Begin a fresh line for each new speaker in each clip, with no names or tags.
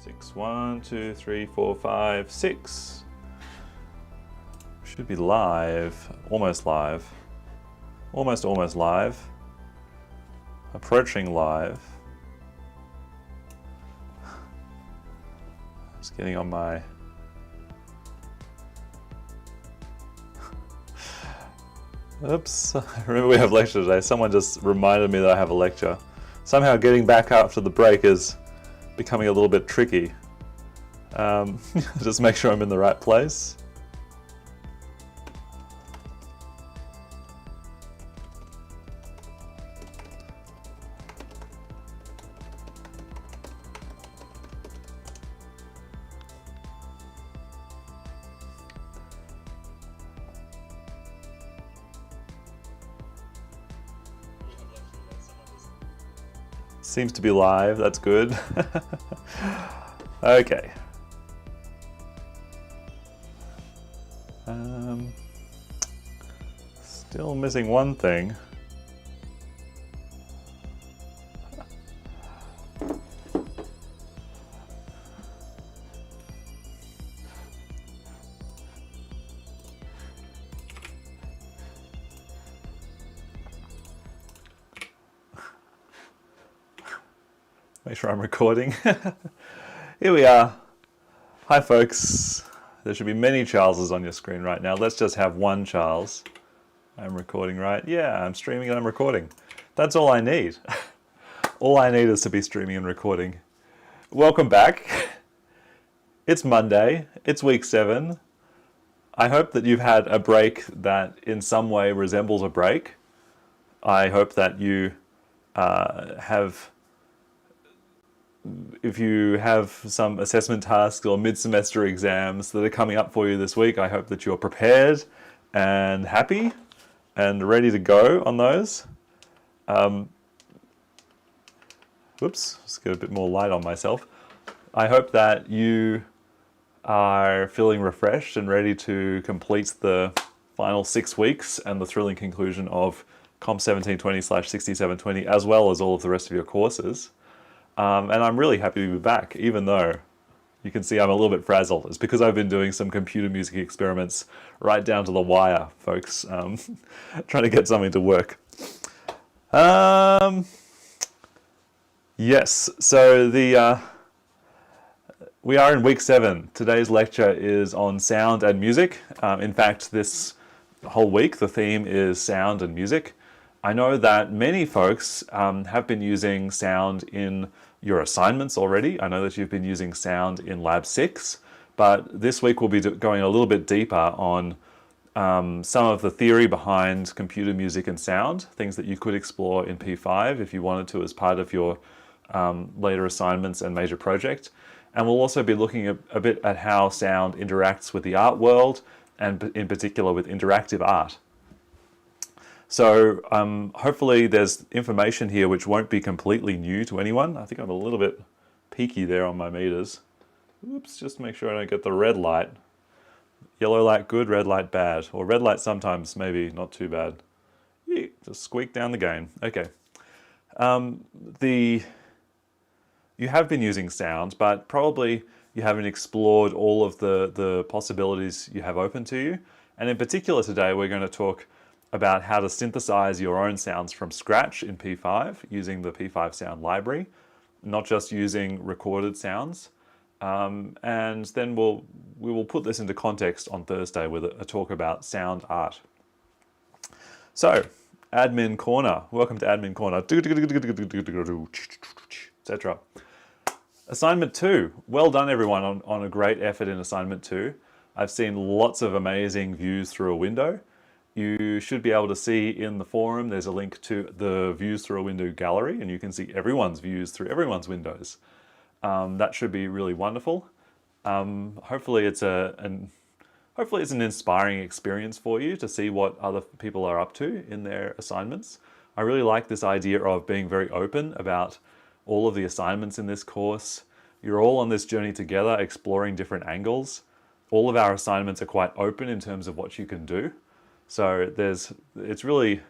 6. 1, 2, 3, 4, 5, 6. Should be live. Almost live. Almost live. Approaching live. Just getting on my... Oops, remember we have lecture today. Someone just reminded me that I have a lecture. Somehow getting back after the break is becoming a little bit tricky. Just make sure I'm in the right place. Seems to be live, that's good. Okay. Still missing one thing. Make sure I'm recording. Here we are. Hi folks. There should be many Charleses on your screen right now. Let's just have one Charles. I'm recording, right? Yeah, I'm streaming and I'm recording. That's all I need. All I need is to be streaming and recording. Welcome back. It's Monday. It's week 7. I hope that you've had a break that in some way resembles a break. I hope that you if you have some assessment tasks or mid-semester exams that are coming up for you this week, I hope that you're prepared and happy and ready to go on those. Whoops, let's get a bit more light on myself. I hope that you are feeling refreshed and ready to complete the final 6 weeks and the thrilling conclusion of Comp 1720/6720, as well as all of the rest of your courses. And I'm really happy to be back, even though you can see I'm a little bit frazzled. It's because I've been doing some computer music experiments right down to the wire, folks, trying to get something to work. Yes, so we are in week 7. Today's lecture is on sound and music. In fact, this whole week, the theme is sound and music. I know that many folks have been using sound in your assignments already. I know that you've been using sound in Lab 6, but this week we'll be going a little bit deeper on some of the theory behind computer music and sound, things that you could explore in P5 if you wanted to as part of your later assignments and major project. And we'll also be looking a bit at how sound interacts with the art world, and in particular with interactive art. So hopefully there's information here which won't be completely new to anyone. I think I'm a little bit peaky there on my meters. Oops, just make sure I don't get the red light. Yellow light good, red light bad. Or red light sometimes maybe not too bad. Yeah, just squeak down the gain. Okay. You have been using sound, but probably you haven't explored all of the possibilities you have open to you. And in particular today we're going to talk about how to synthesize your own sounds from scratch in P5 using the P5 sound library, not just using recorded sounds. And then we will put this into context on Thursday with a talk about sound art. So, Admin Corner. Welcome to Admin Corner. Etc. Assignment 2. Well done everyone on a great effort in Assignment 2. I've seen lots of amazing views through a window. You should be able to see in the forum, there's a link to the views through a window gallery, and you can see everyone's views through everyone's windows. That should be really wonderful. Hopefully it's an inspiring experience for you to see what other people are up to in their assignments. I really like this idea of being very open about all of the assignments in this course. You're all on this journey together, exploring different angles. All of our assignments are quite open in terms of what you can do. So it's really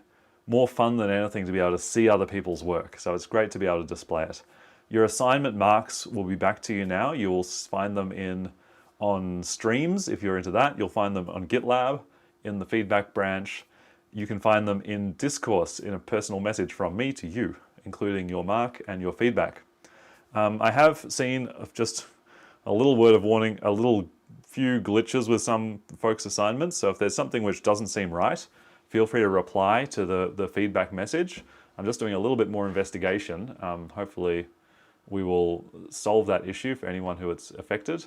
more fun than anything to be able to see other people's work. So it's great to be able to display it. Your assignment marks will be back to you now. You will find them on streams if you're into that. You'll find them on GitLab in the feedback branch. You can find them in discourse in a personal message from me to you, including your mark and your feedback. I have seen just a little word of warning, a little few glitches with some folks' assignments. So if there's something which doesn't seem right, feel free to reply to the feedback message. I'm just doing a little bit more investigation. Hopefully we will solve that issue for anyone who it's affected.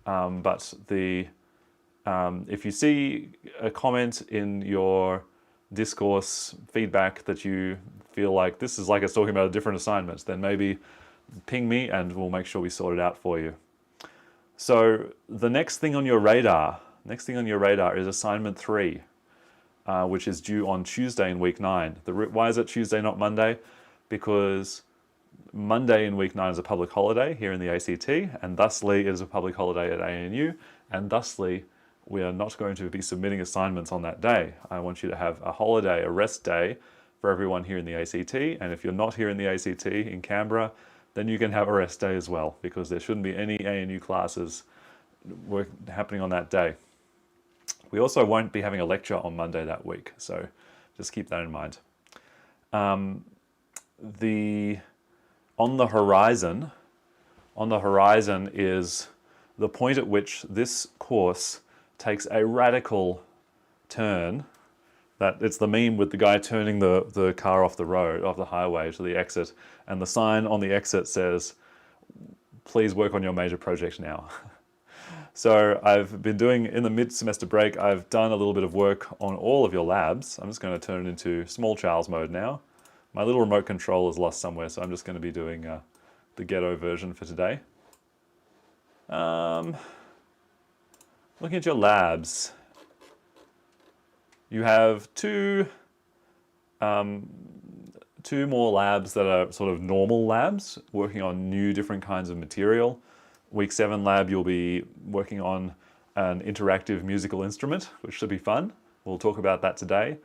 But if you see a comment in your discourse feedback that you feel like this is like it's talking about a different assignment, then maybe ping me and we'll make sure we sort it out for you. So the next thing on your radar is assignment 3, which is due on Tuesday in week 9. Why is it Tuesday, not Monday? Because Monday in week 9 is a public holiday here in the ACT, and thusly it is a public holiday at ANU, and thusly we are not going to be submitting assignments on that day. I want you to have a holiday, a rest day for everyone here in the ACT, and if you're not here in the ACT in Canberra, then you can have a rest day as well, because there shouldn't be any ANU classes happening on that day. We also won't be having a lecture on Monday that week, so just keep that in mind. On the horizon is the point at which this course takes a radical turn. That it's the meme with the guy turning the car off the highway to the exit, and the sign on the exit says, "Please work on your major project now." So I've been doing, in the mid-semester break, I've done a little bit of work on all of your labs. I'm just going to turn it into small Charles mode now. My little remote control is lost somewhere, so I'm just going to be doing the ghetto version for today. Looking at your labs, you have two more labs that are sort of normal labs, working on new different kinds of material. Week 7 lab, you'll be working on an interactive musical instrument, which should be fun. We'll talk about that today.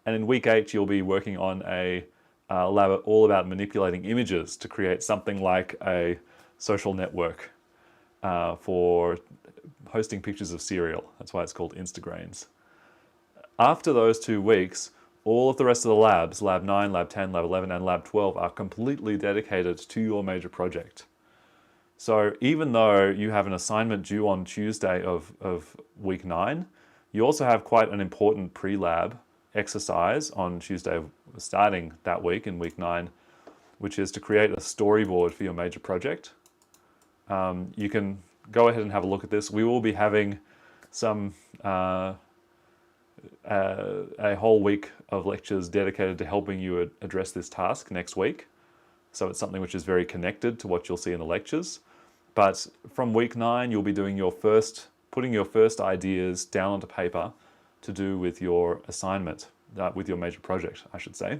And in week 8, you'll be working on a lab all about manipulating images to create something like a social network for hosting pictures of cereal. That's why it's called Instagrains. After those 2 weeks, all of the rest of the labs, Lab 9, Lab 10, Lab 11, and Lab 12, are completely dedicated to your major project. So even though you have an assignment due on Tuesday of week 9, you also have quite an important pre-lab exercise on Tuesday starting that week in week 9, which is to create a storyboard for your major project. You can go ahead and have a look at this. We will be having some a whole week of lectures dedicated to helping you address this task next week. So it's something which is very connected to what you'll see in the lectures. But from week 9, you'll be doing putting your first ideas down onto paper to do with your assignment, with your major project, I should say.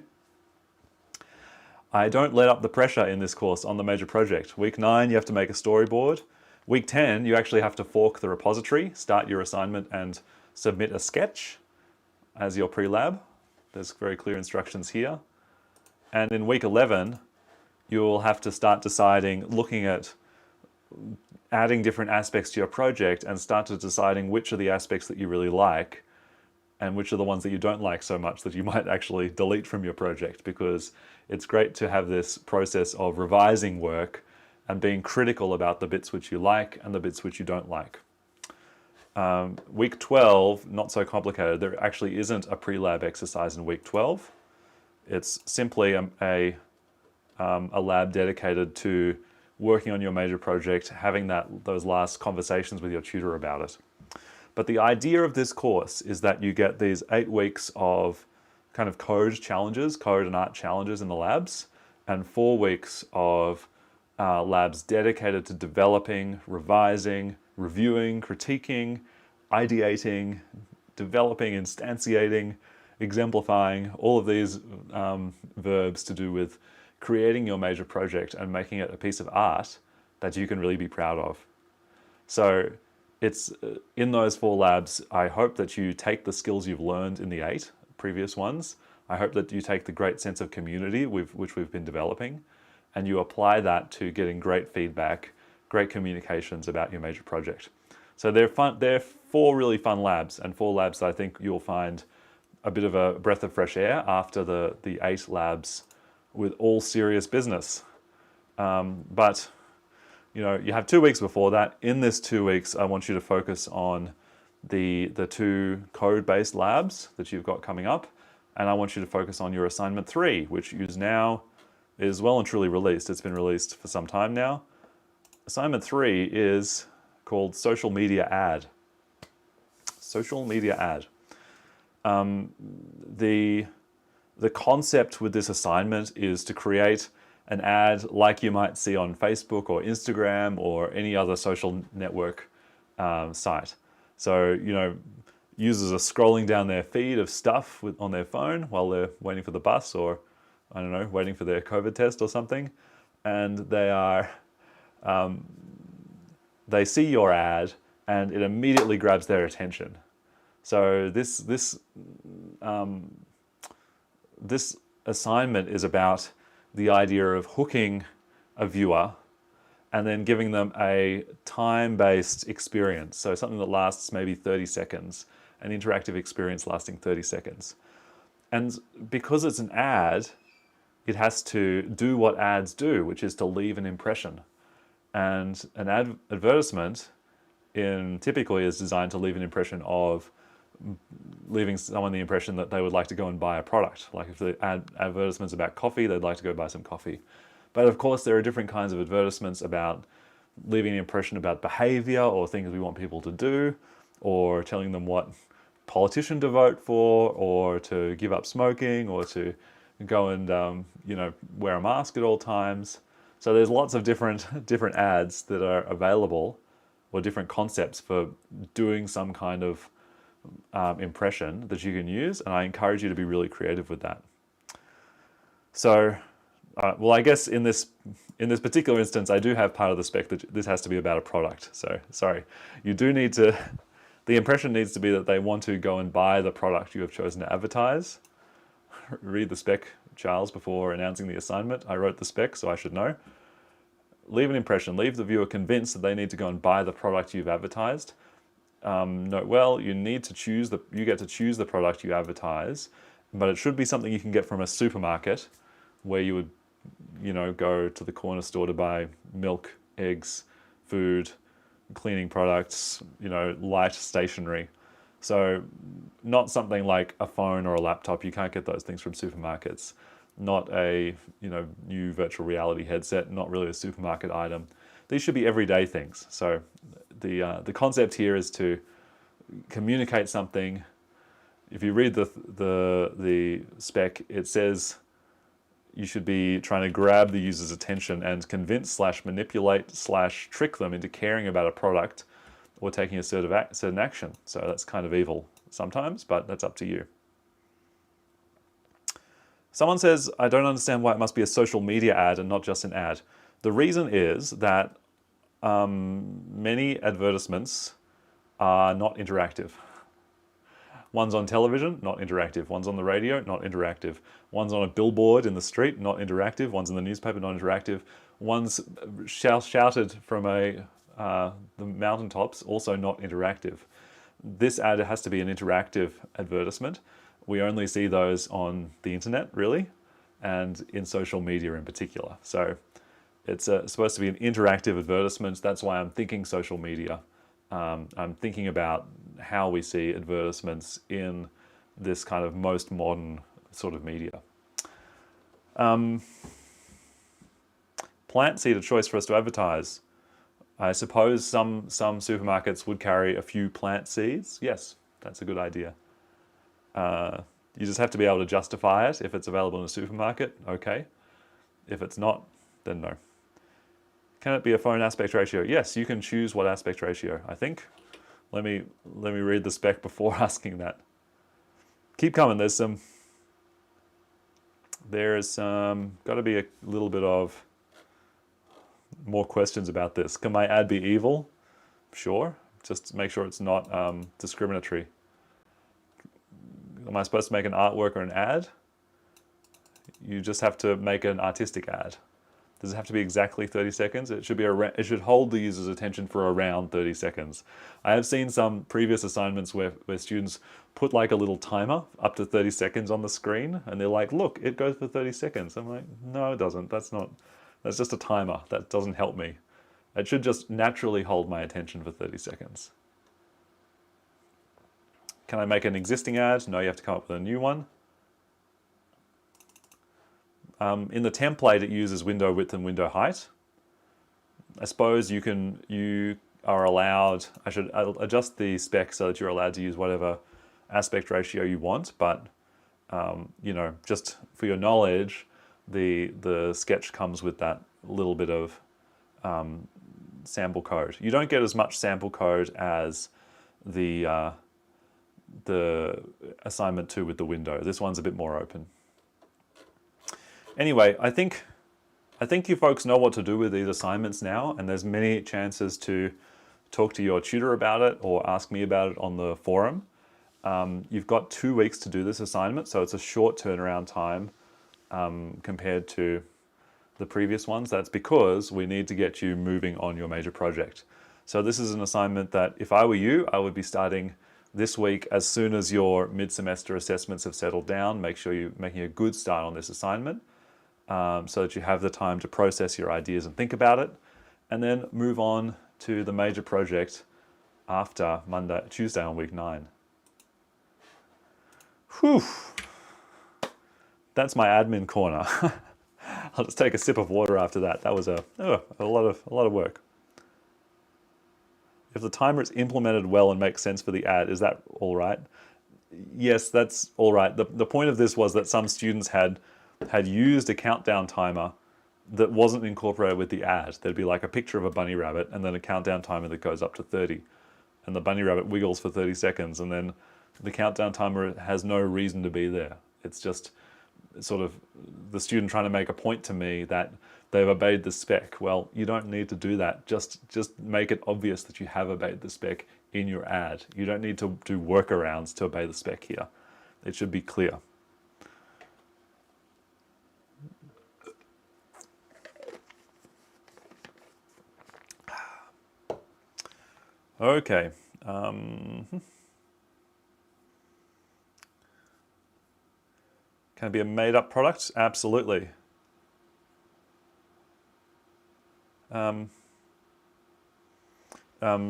I don't let up the pressure in this course on the major project. Week 9, you have to make a storyboard. Week 10, you actually have to fork the repository, start your assignment, and submit a sketch as your pre-lab. There's very clear instructions here. And in week 11, you'll have to start deciding, looking at adding different aspects to your project and start to deciding which are the aspects that you really like and which are the ones that you don't like so much that you might actually delete from your project, because it's great to have this process of revising work and being critical about the bits which you like and the bits which you don't like. Week 12, not so complicated. There actually isn't a pre-lab exercise in week 12. It's simply a lab dedicated to working on your major project, having those last conversations with your tutor about it. But the idea of this course is that you get these 8 weeks of kind of code and art challenges in the labs, and 4 weeks of labs dedicated to developing, revising, reviewing, critiquing, ideating, developing, instantiating, exemplifying, all of these verbs to do with creating your major project and making it a piece of art that you can really be proud of. So it's in those 4 labs, I hope that you take the skills you've learned in the 8 previous ones. I hope that you take the great sense of community which we've been developing, and you apply that to getting great feedback, great communications about your major project. So they're fun. They're 4 really fun labs, and 4 labs that I think you'll find a bit of a breath of fresh air after the 8 labs with all serious business. But you know, you have 2 weeks before that. In this 2 weeks, I want you to focus on the 2 code-based labs that you've got coming up, and I want you to focus on your assignment 3, which is well and truly released. It's been released for some time now. Assignment 3 is called Social Media Ad. Social Media Ad. The concept with this assignment is to create an ad like you might see on Facebook or Instagram or any other social network site. So, you know, users are scrolling down their feed of stuff on their phone while they're waiting for the bus or, I don't know, waiting for their COVID test or something. And they see your ad and it immediately grabs their attention. So this assignment is about the idea of hooking a viewer and then giving them a time-based experience. So something that lasts maybe 30 seconds, an interactive experience lasting 30 seconds. And because it's an ad, it has to do what ads do, which is to leave an impression. And an advertisement typically is designed to leave an impression of leaving someone the impression that they would like to go and buy a product. Like if the advertisement's about coffee, they'd like to go buy some coffee. But of course, there are different kinds of advertisements about leaving an impression about behavior or things we want people to do, or telling them what politician to vote for, or to give up smoking, or to go and you know, wear a mask at all times. So there's lots of different ads that are available, or different concepts for doing some kind of impression that you can use, and I encourage you to be really creative with that. So, well, I guess in this particular instance, I do have part of the spec that this has to be about a product. So, sorry, you do need to. The impression needs to be that they want to go and buy the product you have chosen to advertise. Read the spec, Charles, before announcing the assignment. I wrote the spec, so I should know. Leave an impression. Leave the viewer convinced that they need to go and buy the product you've advertised. Note well, you get to choose the product you advertise, but it should be something you can get from a supermarket, where you would, you know, go to the corner store to buy milk, eggs, food, cleaning products, you know, light stationery. So not something like a phone or a laptop. You can't get those things from supermarkets. Not a, you know, new virtual reality headset, not really a supermarket item. These should be everyday things. So the concept here is to communicate something. If you read the spec, it says you should be trying to grab the user's attention and convince / manipulate / trick them into caring about a product or taking a certain action. So that's kind of evil sometimes, but that's up to you. Someone says, I don't understand why it must be a social media ad and not just an ad. The reason is that many advertisements are not interactive. One's on television, not interactive. One's on the radio, not interactive. One's on a billboard in the street, not interactive. One's in the newspaper, not interactive. One's shouted from the mountaintops, also not interactive. This ad has to be an interactive advertisement. We only see those on the internet, really, and in social media in particular. So it's supposed to be an interactive advertisement. That's why I'm thinking social media. I'm thinking about how we see advertisements in this kind of most modern sort of media. Plant seed a choice for us to advertise. I suppose some supermarkets would carry a few plant seeds. Yes, that's a good idea. You just have to be able to justify it. If it's available in a supermarket, okay. If it's not, then no. Can it be a phone aspect ratio? Yes, you can choose what aspect ratio, I think. Let me read the spec before asking that. Keep coming, there's got to be a little bit of more questions about this. Can my ad be evil? Sure, just make sure it's not discriminatory. Am I supposed to make an artwork or an ad? You just have to make an artistic ad. Does it have to be exactly 30 seconds? It should be it should hold the user's attention for around 30 seconds. I have seen some previous assignments where students put like a little timer up to 30 seconds on the screen, and they're like, look, it goes for 30 seconds. I'm like, no, it doesn't. That's just a timer. That doesn't help me. It should just naturally hold my attention for 30 seconds. Can I make an existing ad? No, you have to come up with a new one. In the template, it uses window width and window height. I suppose you are allowed, I'll adjust the spec so that you're allowed to use whatever aspect ratio you want, but you know, just for your knowledge, the sketch comes with that little bit of sample code. You don't get as much sample code as the assignment 2 with the window. This one's a bit more open. Anyway, I think you folks know what to do with these assignments now, and there's many chances to talk to your tutor about it or ask me about it on the forum. You've got 2 weeks to do this assignment, so it's a short turnaround time compared to the previous ones. That's because we need to get you moving on your major project. So this is an assignment that if I were you, I would be starting this week as soon as your mid-semester assessments have settled down. Make sure you're making a good start on this assignment so that you have the time to process your ideas and think about it, and then move on to the major project after Tuesday on week 9. Whew. That's my admin corner. I'll just take a sip of water after that. That was a lot of work. If the timer is implemented well and makes sense for the ad, is that all right? Yes, that's all right. The point of this was that some students had used a countdown timer that wasn't incorporated with the ad. There'd be like a picture of a bunny rabbit and then a countdown timer that goes up to 30. And the bunny rabbit wiggles for 30 seconds, and then the countdown timer has no reason to be there. It's just sort of the student trying to make a point to me that they've obeyed the spec. Well, you don't need to do that. Just make it obvious that you have obeyed the spec in your ad. You don't need to do workarounds to obey the spec here. It should be clear. Okay. Can it be a made-up product? Absolutely.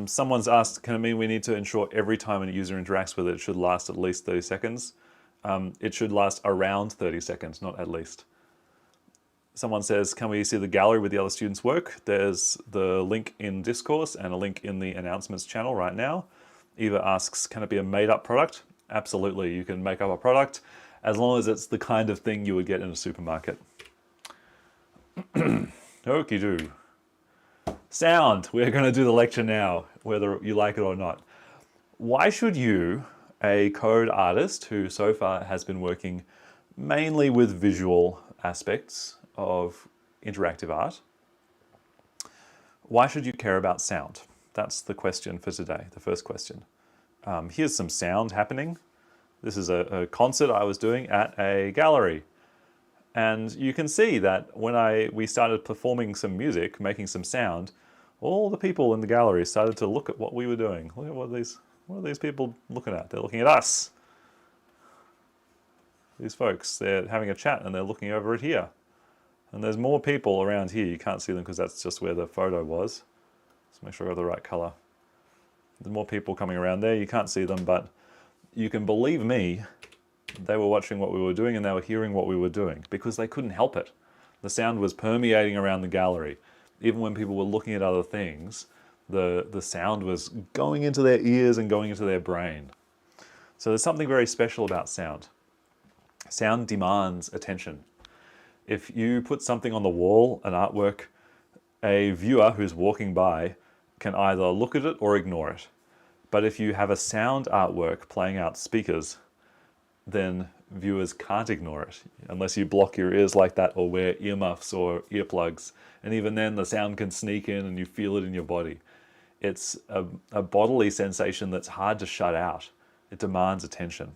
Someone's asked, can it mean we need to ensure every time a user interacts with it, it should last at least 30 seconds? It should last around 30 seconds, not at least. Someone says, can we see the gallery with the other students' work? There's the link in Discourse and a link in the announcements channel right now. Eva asks, can it be a made-up product? Absolutely, you can make up a product as long as it's the kind of thing you would get in a supermarket. Okie-doo. Sound, we're going to do the lecture now, whether you like it or not. Why should you, a code artist who so far has been working mainly with visual aspects of interactive art, why should you care about sound? That's the question for today, the first question. Here's some sound happening. This is a concert I was doing at a gallery. And you can see that when we started performing some music, making some sound, all the people in the gallery started to look at what we were doing. Look at what are these people looking at? They're looking at us. These folks, they're having a chat and they're looking over at here. And there's more people around here. You can't see them because that's just where the photo was. Let's make sure I got the right color. There's more people coming around there. You can't see them, but you can believe me, they were watching what we were doing and they were hearing what we were doing because they couldn't help it. The sound was permeating around the gallery. Even when people were looking at other things, the sound was going into their ears and going into their brain. So there's something very special about sound. Sound demands attention. If you put something on the wall, an artwork, a viewer who's walking by can either look at it or ignore it. But if you have a sound artwork playing out speakers, then viewers can't ignore it unless you block your ears like that or wear earmuffs or earplugs. And even then the sound can sneak in and you feel it in your body. It's a bodily sensation that's hard to shut out. It demands attention.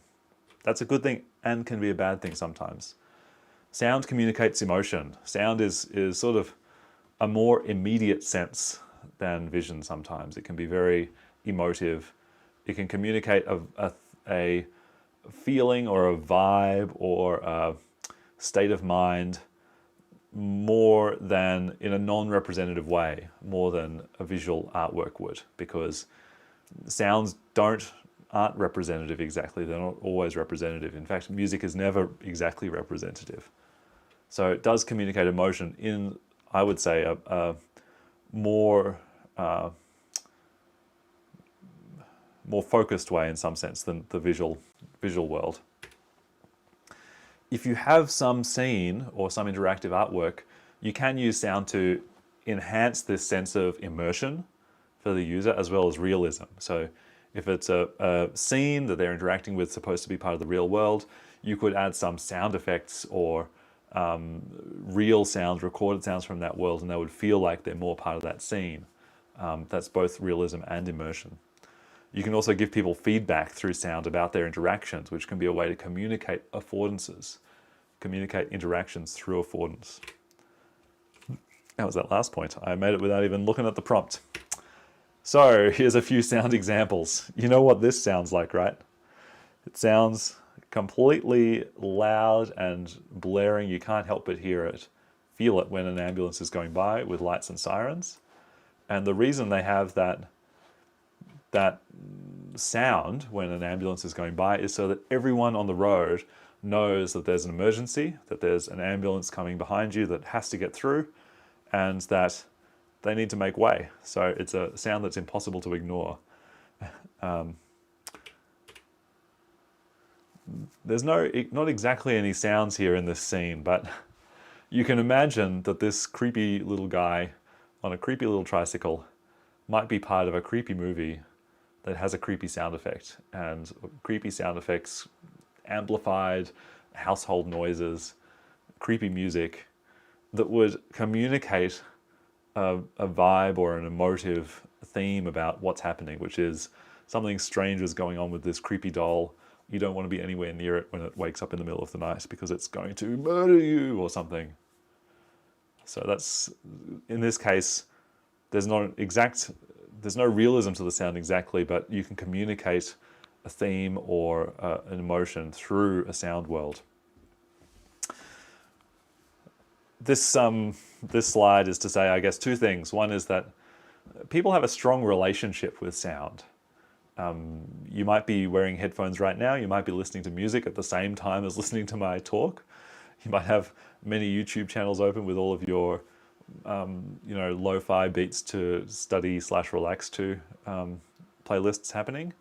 That's a good thing and can be a bad thing sometimes. Sound communicates emotion. Sound is sort of a more immediate sense than vision sometimes. It can be very emotive. It can communicate a feeling or a vibe or a state of mind more than in a non-representative way, more than a visual artwork would, because sounds aren't representative exactly. They're not always representative. In fact, music is never exactly representative. So it does communicate emotion in, I would say, a more more focused way in some sense than the visual world. If you have some scene or some interactive artwork, you can use sound to enhance this sense of immersion for the user as well as realism. So if it's a scene that they're interacting with supposed to be part of the real world, you could add some sound effects or real sounds, recorded sounds from that world, and they would feel like they're more part of that scene. That's both realism and immersion. You can also give people feedback through sound about their interactions, which can be a way to communicate affordances, communicate interactions through affordance. That was that last point. I made it without even looking at the prompt. So here's a few sound examples. You know what this sounds like, right? It sounds completely loud and blaring. You can't help but hear it, feel it when an ambulance is going by with lights and sirens. And the reason they have that sound when an ambulance is going by is so that everyone on the road knows that there's an emergency, that there's an ambulance coming behind you that has to get through, and that they need to make way. So it's a sound that's impossible to ignore. There's not exactly any sounds here in this scene, but you can imagine that this creepy little guy on a creepy little tricycle might be part of a creepy movie that has a creepy sound effect, and creepy sound effects, amplified household noises, creepy music that would communicate a vibe or an emotive theme about what's happening, which is something strange is going on with this creepy doll. You don't want to be anywhere near it when it wakes up in the middle of the night because it's going to murder you or something. So that's, in this case, there's no realism to the sound exactly, but you can communicate a theme or an emotion through a sound world. This slide is to say, I guess, two things. One is that people have a strong relationship with sound. You might be wearing headphones right now. You might be listening to music at the same time as listening to my talk. You might have many YouTube channels open with all of your lo-fi beats to study/relax to playlists happening.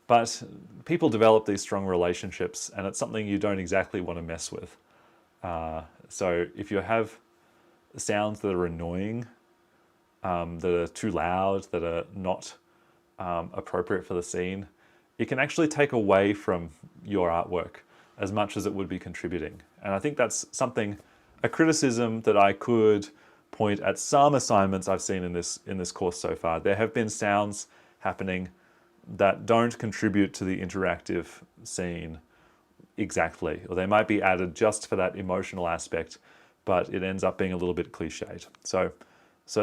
But people develop these strong relationships, and it's something you don't exactly want to mess with. So if you have sounds that are annoying, that are too loud, that are not appropriate for the scene, it can actually take away from your artwork as much as it would be contributing. And I think that's a criticism that I could point at some assignments I've seen in this course so far. There have been sounds happening that don't contribute to the interactive scene exactly, or they might be added just for that emotional aspect, but it ends up being a little bit cliched. So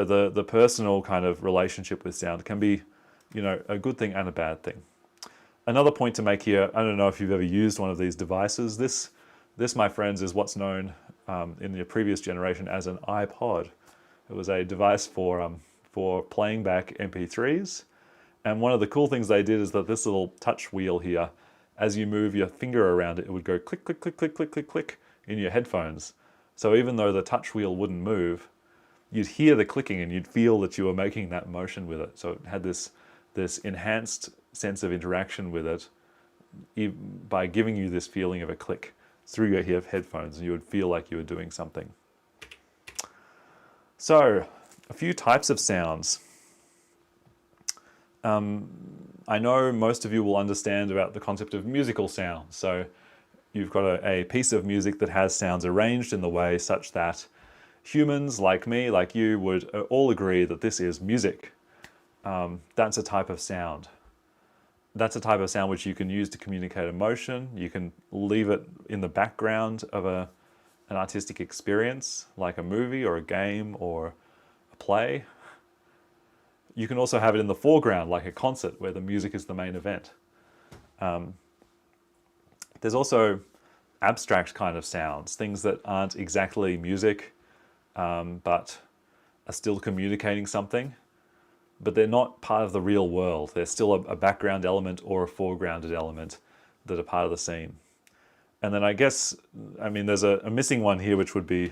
the personal kind of relationship with sound can be, a good thing and a bad thing. Another point to make here, I don't know if you've ever used one of these devices. This, my friends, is what's known in the previous generation as an Ipod. It was a device for playing back MP3s. And one of the cool things they did is that this little touch wheel here, as you move your finger around it, it would go click, click, click, click, click, click, click in your headphones. So even though the touch wheel wouldn't move, you'd hear the clicking and you'd feel that you were making that motion with it. So it had this enhanced sense of interaction with it by giving you this feeling of a click through your headphones, and you would feel like you were doing something. So, a few types of sounds. I know most of you will understand about the concept of musical sound. So you've got a piece of music that has sounds arranged in the way such that humans like me, like you, would all agree that this is music. That's a type of sound. That's a type of sound which you can use to communicate emotion. You can leave it in the background of an artistic experience, like a movie or a game or play. You can also have it in the foreground, like a concert where the music is the main event. There's also abstract kind of sounds, things that aren't exactly music, but are still communicating something, but they're not part of the real world. They're still a background element or a foregrounded element that are part of the scene. And then I guess, I mean, there's a missing one here, which would be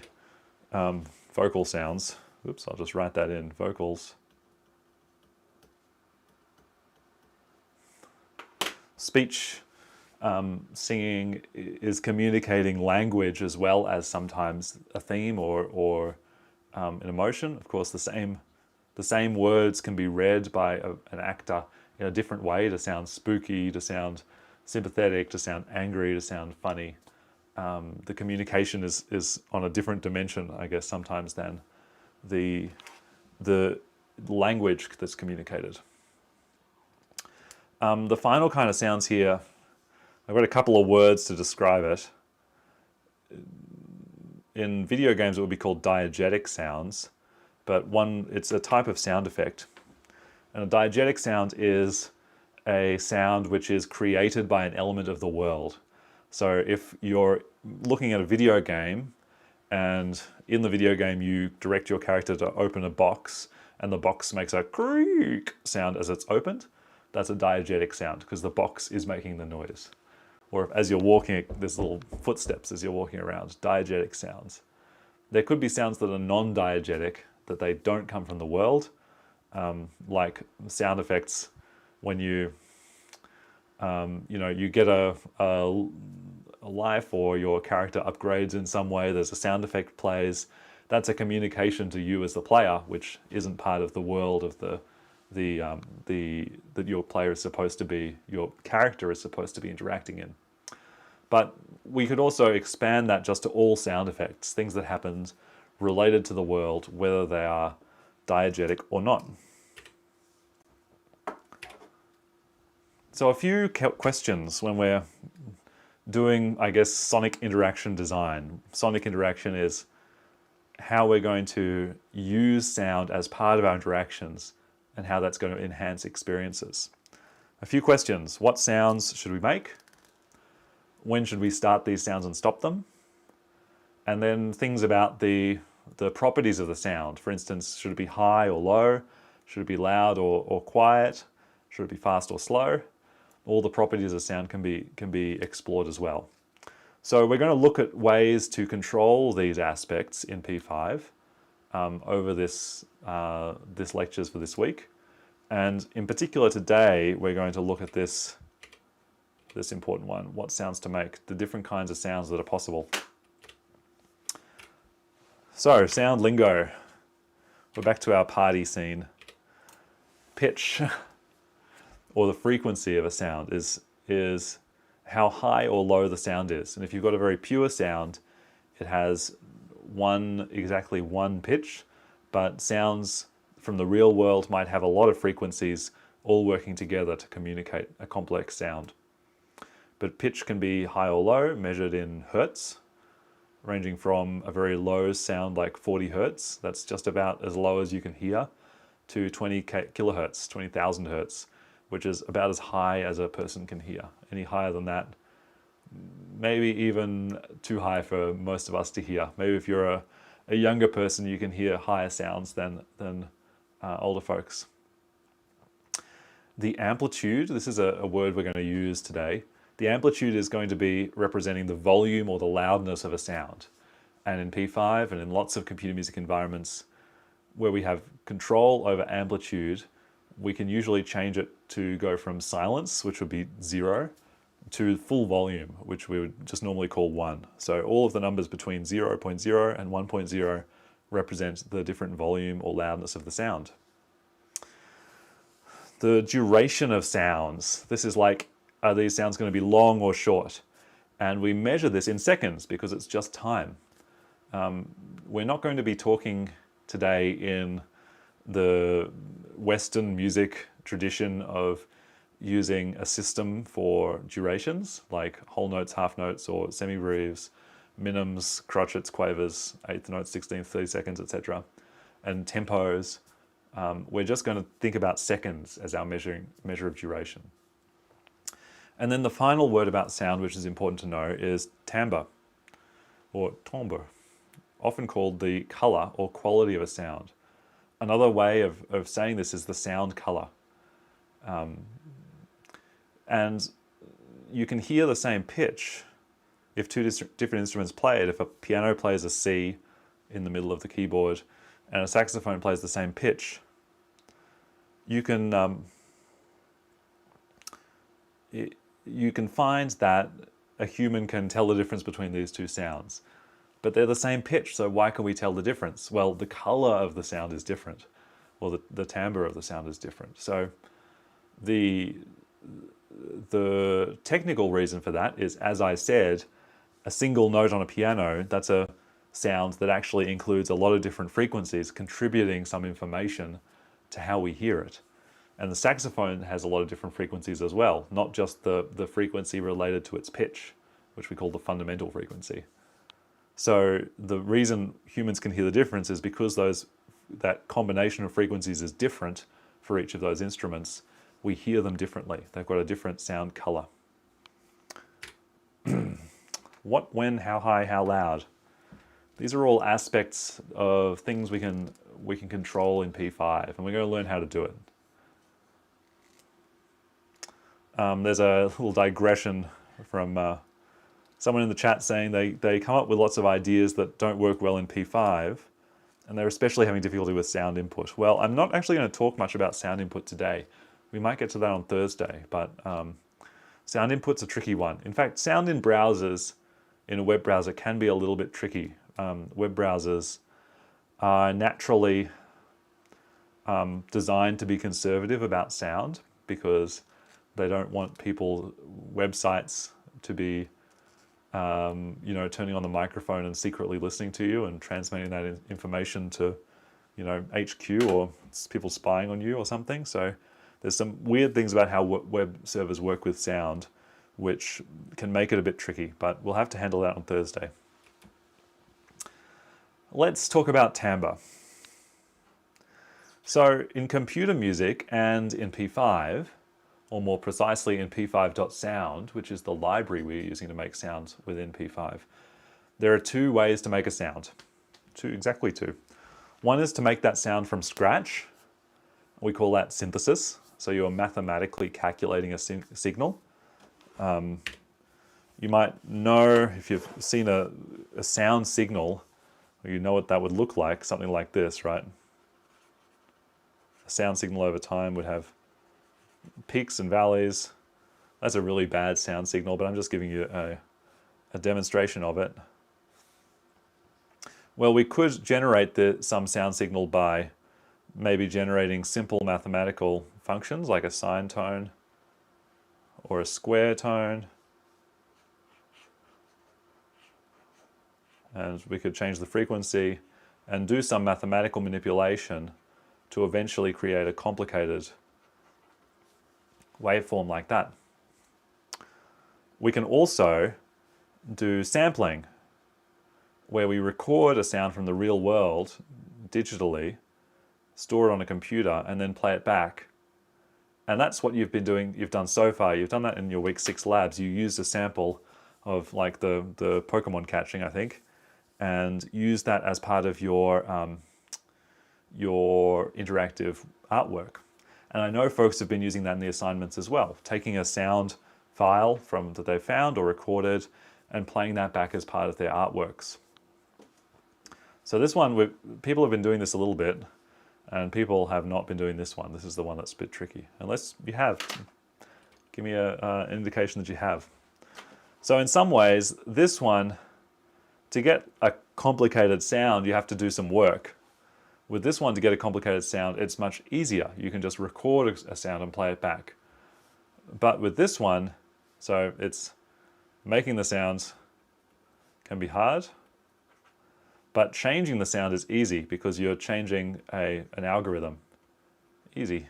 vocal sounds. Oops, I'll just write that in, vocals. Speech, singing is communicating language as well as sometimes a theme or an emotion. Of course, the same words can be read by an actor in a different way to sound spooky, to sound sympathetic, to sound angry, to sound funny. The communication is on a different dimension, I guess, sometimes than the language that's communicated. The final kind of sounds here, I've got a couple of words to describe it. In video games it would be called diegetic sounds, but it's a type of sound effect. And a diegetic sound is a sound which is created by an element of the world. So if you're looking at a video game, and in the video game you direct your character to open a box, and the box makes a creak sound as it's opened, that's a diegetic sound, because the box is making the noise. Or if, as you're walking, there's little footsteps as you're walking around, diegetic sounds. There could be sounds that are non-diegetic, that they don't come from the world, like sound effects when you get a life, or your character upgrades in some way, there's a sound effect plays. That's a communication to you as the player, which isn't part of the world of that your player is supposed to be, your character is supposed to be interacting in. But we could also expand that just to all sound effects, things that happen related to the world, whether they are diegetic or not. So a few questions when we're doing, I guess, sonic interaction design. Sonic interaction is how we're going to use sound as part of our interactions and how that's going to enhance experiences. A few questions. What sounds should we make? When should we start these sounds and stop them? And then things about the properties of the sound. For instance, should it be high or low? Should it be loud or quiet? Should it be fast or slow? All the properties of sound can be explored as well. So we're going to look at ways to control these aspects in P5 over this lectures for this week. And in particular today, we're going to look at this important one, what sounds to make, the different kinds of sounds that are possible. So, sound lingo. We're back to our party scene. Pitch, or the frequency of a sound, is how high or low the sound is. And if you've got a very pure sound, it has exactly one pitch, but sounds from the real world might have a lot of frequencies all working together to communicate a complex sound. But pitch can be high or low, measured in hertz, ranging from a very low sound like 40 hertz, that's just about as low as you can hear, to 20 kilohertz, 20,000 hertz, which is about as high as a person can hear. Any higher than that, maybe even too high for most of us to hear. Maybe if you're a younger person, you can hear higher sounds than older folks. The amplitude, this is a word we're going to use today. The amplitude is going to be representing the volume or the loudness of a sound. And in P5 and in lots of computer music environments where we have control over amplitude, we can usually change it to go from silence, which would be 0, to full volume, which we would just normally call 1. So all of the numbers between 0.0 and 1.0 represent the different volume or loudness of the sound. The duration of sounds. This is like, are these sounds going to be long or short? And we measure this in seconds because it's just time. We're not going to be talking today in the Western music tradition of using a system for durations, like whole notes, half notes, or semibreves, minims, crotchets, quavers, eighth notes, 16th, 30 seconds, etc. and tempos. We're just going to think about seconds as our measure of duration. And then the final word about sound, which is important to know, is timbre, or timbre, often called the color or quality of a sound. Another way of saying this is the sound color. And you can hear the same pitch if two different instruments play it. If a piano plays a C in the middle of the keyboard and a saxophone plays the same pitch, you can find that a human can tell the difference between these two sounds. But they're the same pitch, so why can we tell the difference? Well, the color of the sound is different, or the timbre of the sound is different. So the technical reason for that is, as I said, a single note on a piano, that's a sound that actually includes a lot of different frequencies contributing some information to how we hear it. And the saxophone has a lot of different frequencies as well, not just the frequency related to its pitch, which we call the fundamental frequency. So the reason humans can hear the difference is because that combination of frequencies is different for each of those instruments. We hear them differently. They've got a different sound color. What, when, how high, how loud. These are all aspects of things we can control in P5, and we're going to learn how to do it. There's a little digression from someone in the chat saying they come up with lots of ideas that don't work well in P5, and they're especially having difficulty with sound input. Well, I'm not actually going to talk much about sound input today. We might get to that on Thursday, but sound input's a tricky one. In fact, sound in browsers, in a web browser, can be a little bit tricky. Web browsers are naturally designed to be conservative about sound because they don't want websites to be turning on the microphone and secretly listening to you and transmitting that information to, HQ or people spying on you or something. So there's some weird things about how web servers work with sound, which can make it a bit tricky, but we'll have to handle that on Thursday. Let's talk about timbre. So in computer music and in P5, or more precisely in p5.sound, which is the library we're using to make sounds within P5. There are two ways to make a sound. Exactly two. One is to make that sound from scratch. We call that synthesis. So you're mathematically calculating a signal. You might know, if you've seen a sound signal, you know what that would look like, something like this, right? A sound signal over time would have peaks and valleys. That's a really bad sound signal, but I'm just giving you a demonstration of it. Well, we could generate some sound signal by maybe generating simple mathematical functions like a sine tone or a square tone. And we could change the frequency and do some mathematical manipulation to eventually create a complicated waveform like that. We can also do sampling, where we record a sound from the real world digitally, store it on a computer, and then play it back. And that's what you've done so far. You've done that in your week 6 labs. You used a sample of like the Pokemon catching, I think, and use that as part of your interactive artwork. And I know folks have been using that in the assignments as well, taking a sound file that they've found or recorded and playing that back as part of their artworks. So this one, people have been doing this a little bit, and people have not been doing this one. This is the one that's a bit tricky. Unless you have, give me an indication that you have. So in some ways, this one, to get a complicated sound, you have to do some work. With this one, to get a complicated sound, it's much easier. You can just record a sound and play it back. But with this one, so it's making the sounds can be hard, but changing the sound is easy because you're changing an algorithm. Easy.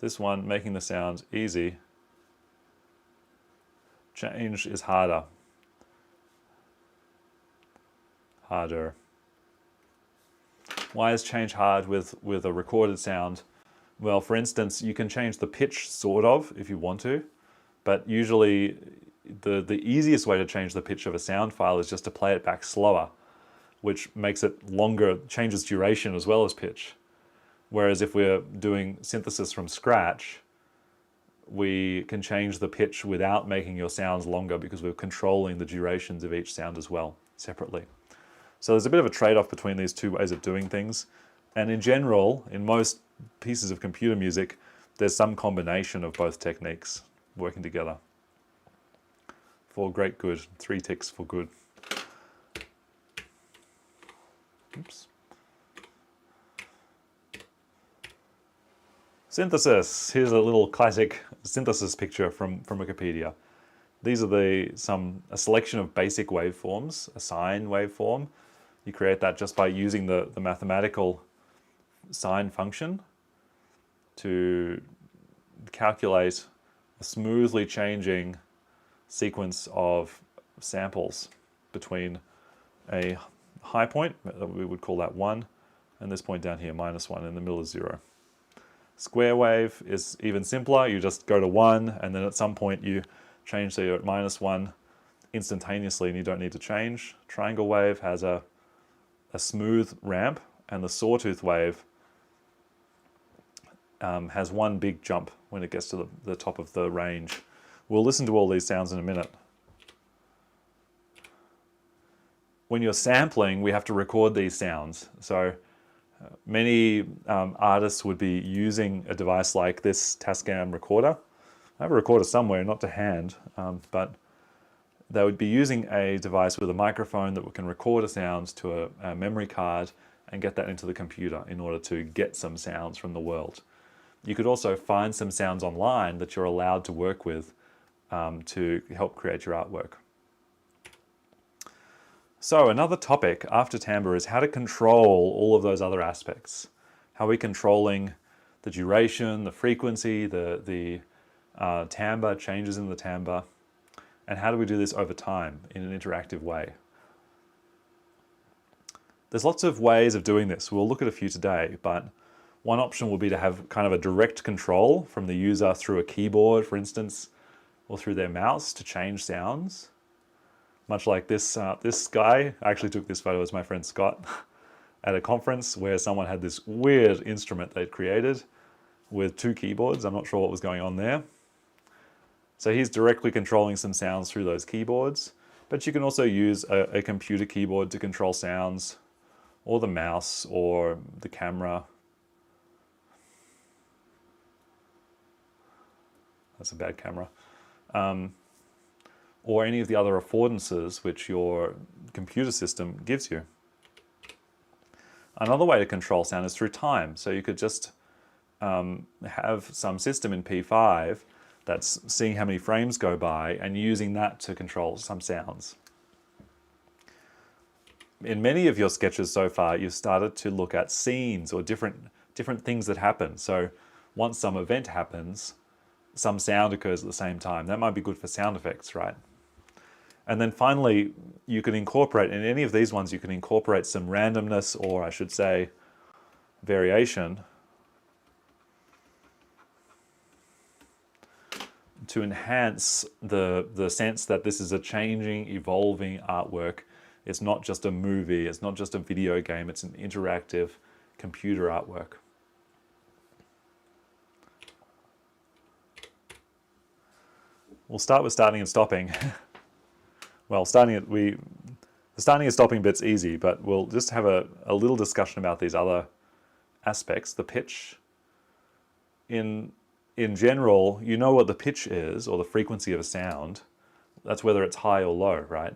This one, making the sound easy. Change is harder. Why is change hard with a recorded sound? Well, for instance, you can change the pitch sort of if you want to, but usually the easiest way to change the pitch of a sound file is just to play it back slower, which makes it longer, changes duration as well as pitch. Whereas if we're doing synthesis from scratch, we can change the pitch without making your sounds longer because we're controlling the durations of each sound as well, separately. So there's a bit of a trade-off between these two ways of doing things. And in general, in most pieces of computer music, there's some combination of both techniques working together. For great good, 3 ticks for good. Oops. Synthesis. Here's a little classic synthesis picture from Wikipedia. These are a selection of basic waveforms, a sine waveform. You create that just by using the mathematical sine function to calculate a smoothly changing sequence of samples between a high point, we would call that 1, and this point down here, -1, in the middle is 0. Square wave is even simpler. You just go to 1, and then at some point you change, so you're at -1 instantaneously and you don't need to change. Triangle wave has a smooth ramp, and the sawtooth wave has one big jump when it gets to the top of the range. We'll listen to all these sounds in a minute. When you're sampling, we have to record these sounds. So many artists would be using a device like this Tascam recorder. I have a recorder somewhere, not to hand, but they would be using a device with a microphone that can record a sound to a memory card and get that into the computer in order to get some sounds from the world. You could also find some sounds online that you're allowed to work with to help create your artwork. So another topic after timbre is how to control all of those other aspects. How are we controlling the duration, the frequency, the timbre, changes in the timbre, and how do we do this over time in an interactive way? There's lots of ways of doing this. We'll look at a few today, but one option will be to have kind of a direct control from the user through a keyboard, for instance, or through their mouse to change sounds. Much like this guy, I actually took this photo as my friend Scott at a conference where someone had this weird instrument they'd created with 2 keyboards. I'm not sure what was going on there. So he's directly controlling some sounds through those keyboards, but you can also use a computer keyboard to control sounds, or the mouse, or the camera. That's a bad camera. Or any of the other affordances which your computer system gives you. Another way to control sound is through time. So you could just have some system in P5 that's seeing how many frames go by and using that to control some sounds. In many of your sketches so far, you've started to look at scenes or different things that happen. So once some event happens, some sound occurs at the same time. That might be good for sound effects, right? And then finally, you can incorporate, in any of these ones, you can incorporate some randomness, or I should say, variation, to enhance the sense that this is a changing, evolving artwork. It's not just a movie, it's not just a video game, it's an interactive computer artwork. We'll start with starting and stopping. Well, the starting and stopping bit's easy, but we'll just have a little discussion about these other aspects. The pitch. In general, you know what the pitch is, or the frequency of a sound. That's whether it's high or low, right?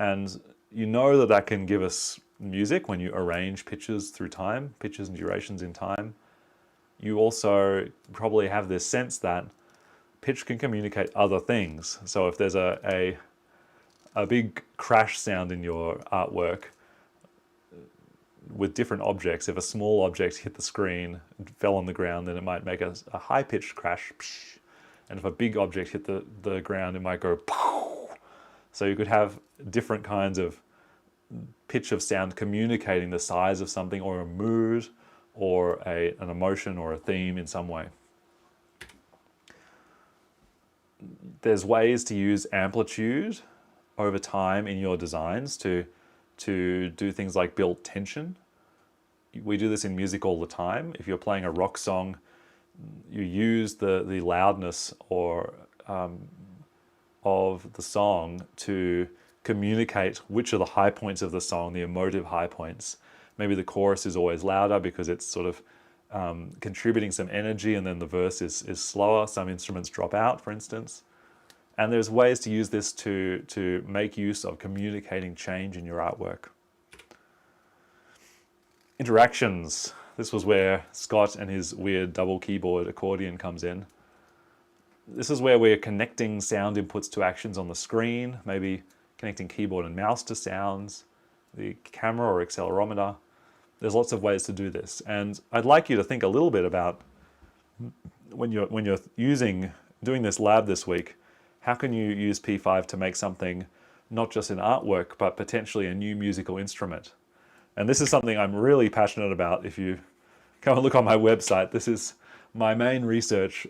And you know that that can give us music when you arrange pitches through time, pitches and durations in time. You also probably have this sense that pitch can communicate other things. So if there's a big crash sound in your artwork with different objects, if a small object hit the screen and fell on the ground, then it might make a high-pitched crash. And if a big object hit the ground, it might go. So you could have different kinds of pitch of sound communicating the size of something or a mood or an emotion or a theme in some way. There's ways to use amplitude over time in your designs to do things like build tension. We do this in music all the time. If you're playing a rock song, you use the loudness or of the song to communicate which are the high points of the song, the emotive high points. Maybe the chorus is always louder because it's sort of contributing some energy, and then the verse is slower. Some instruments drop out, for instance. And there's ways to use this to make use of communicating change in your artwork. Interactions. This was where Scott and his weird double keyboard accordion comes in. This is where we're connecting sound inputs to actions on the screen, maybe connecting keyboard and mouse to sounds, the camera or accelerometer. There's lots of ways to do this. And I'd like you to think a little bit about when you're doing this lab this week, how can you use P5 to make something not just an artwork, but potentially a new musical instrument? And this is something I'm really passionate about. If you come and look on my website, this is my main research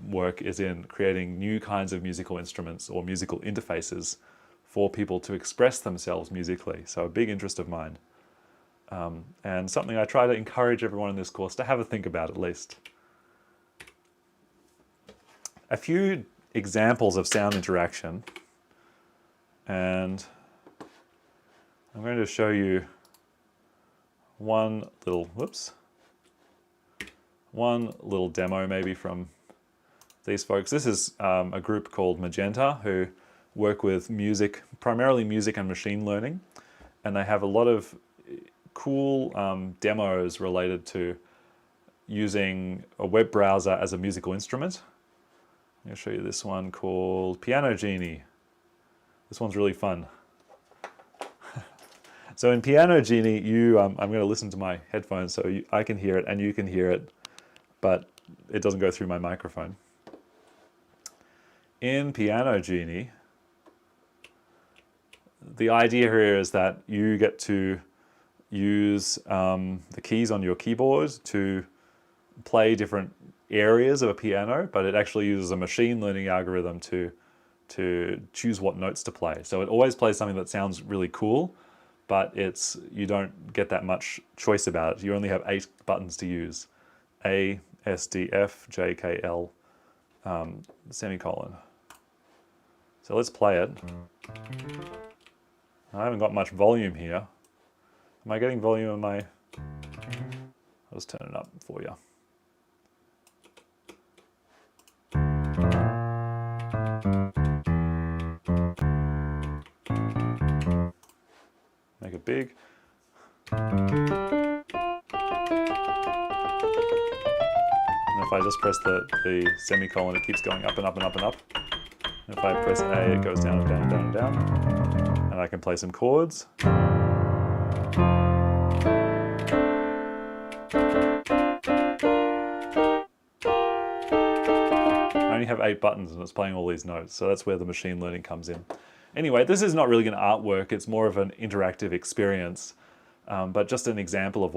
work is in creating new kinds of musical instruments or musical interfaces for people to express themselves musically. So a big interest of mine. And something I try to encourage everyone in this course to have a think about at least. A few examples of sound interaction, and I'm going to show you one little demo maybe from these folks. This is a group called Magenta who work with music, primarily music and machine learning, and they have a lot of cool demos related to using a web browser as a musical instrument. I'm going to show you this one called Pianogenie. This one's really fun. So in Pianogenie, I'm going to listen to my headphones so I can hear it and you can hear it, but it doesn't go through my microphone. In Pianogenie, the idea here is that you get to use the keys on your keyboard to play different areas of a piano, but it actually uses a machine learning algorithm to choose what notes to play. So it always plays something that sounds really cool, but you don't get that much choice about it. You only have 8 buttons to use. A, S, D, F, J, K, L, semicolon. So let's play it. I haven't got much volume here. Am I getting volume in my... I'll just turn it up for you. Make it big. And if I just press the semicolon, it keeps going up and up and up and up. And if I press A, it goes down and down and down and down. And I can play some chords. I only have 8 buttons and it's playing all these notes, so that's where the machine learning comes in. Anyway, this is not really an artwork, it's more of an interactive experience, but just an example of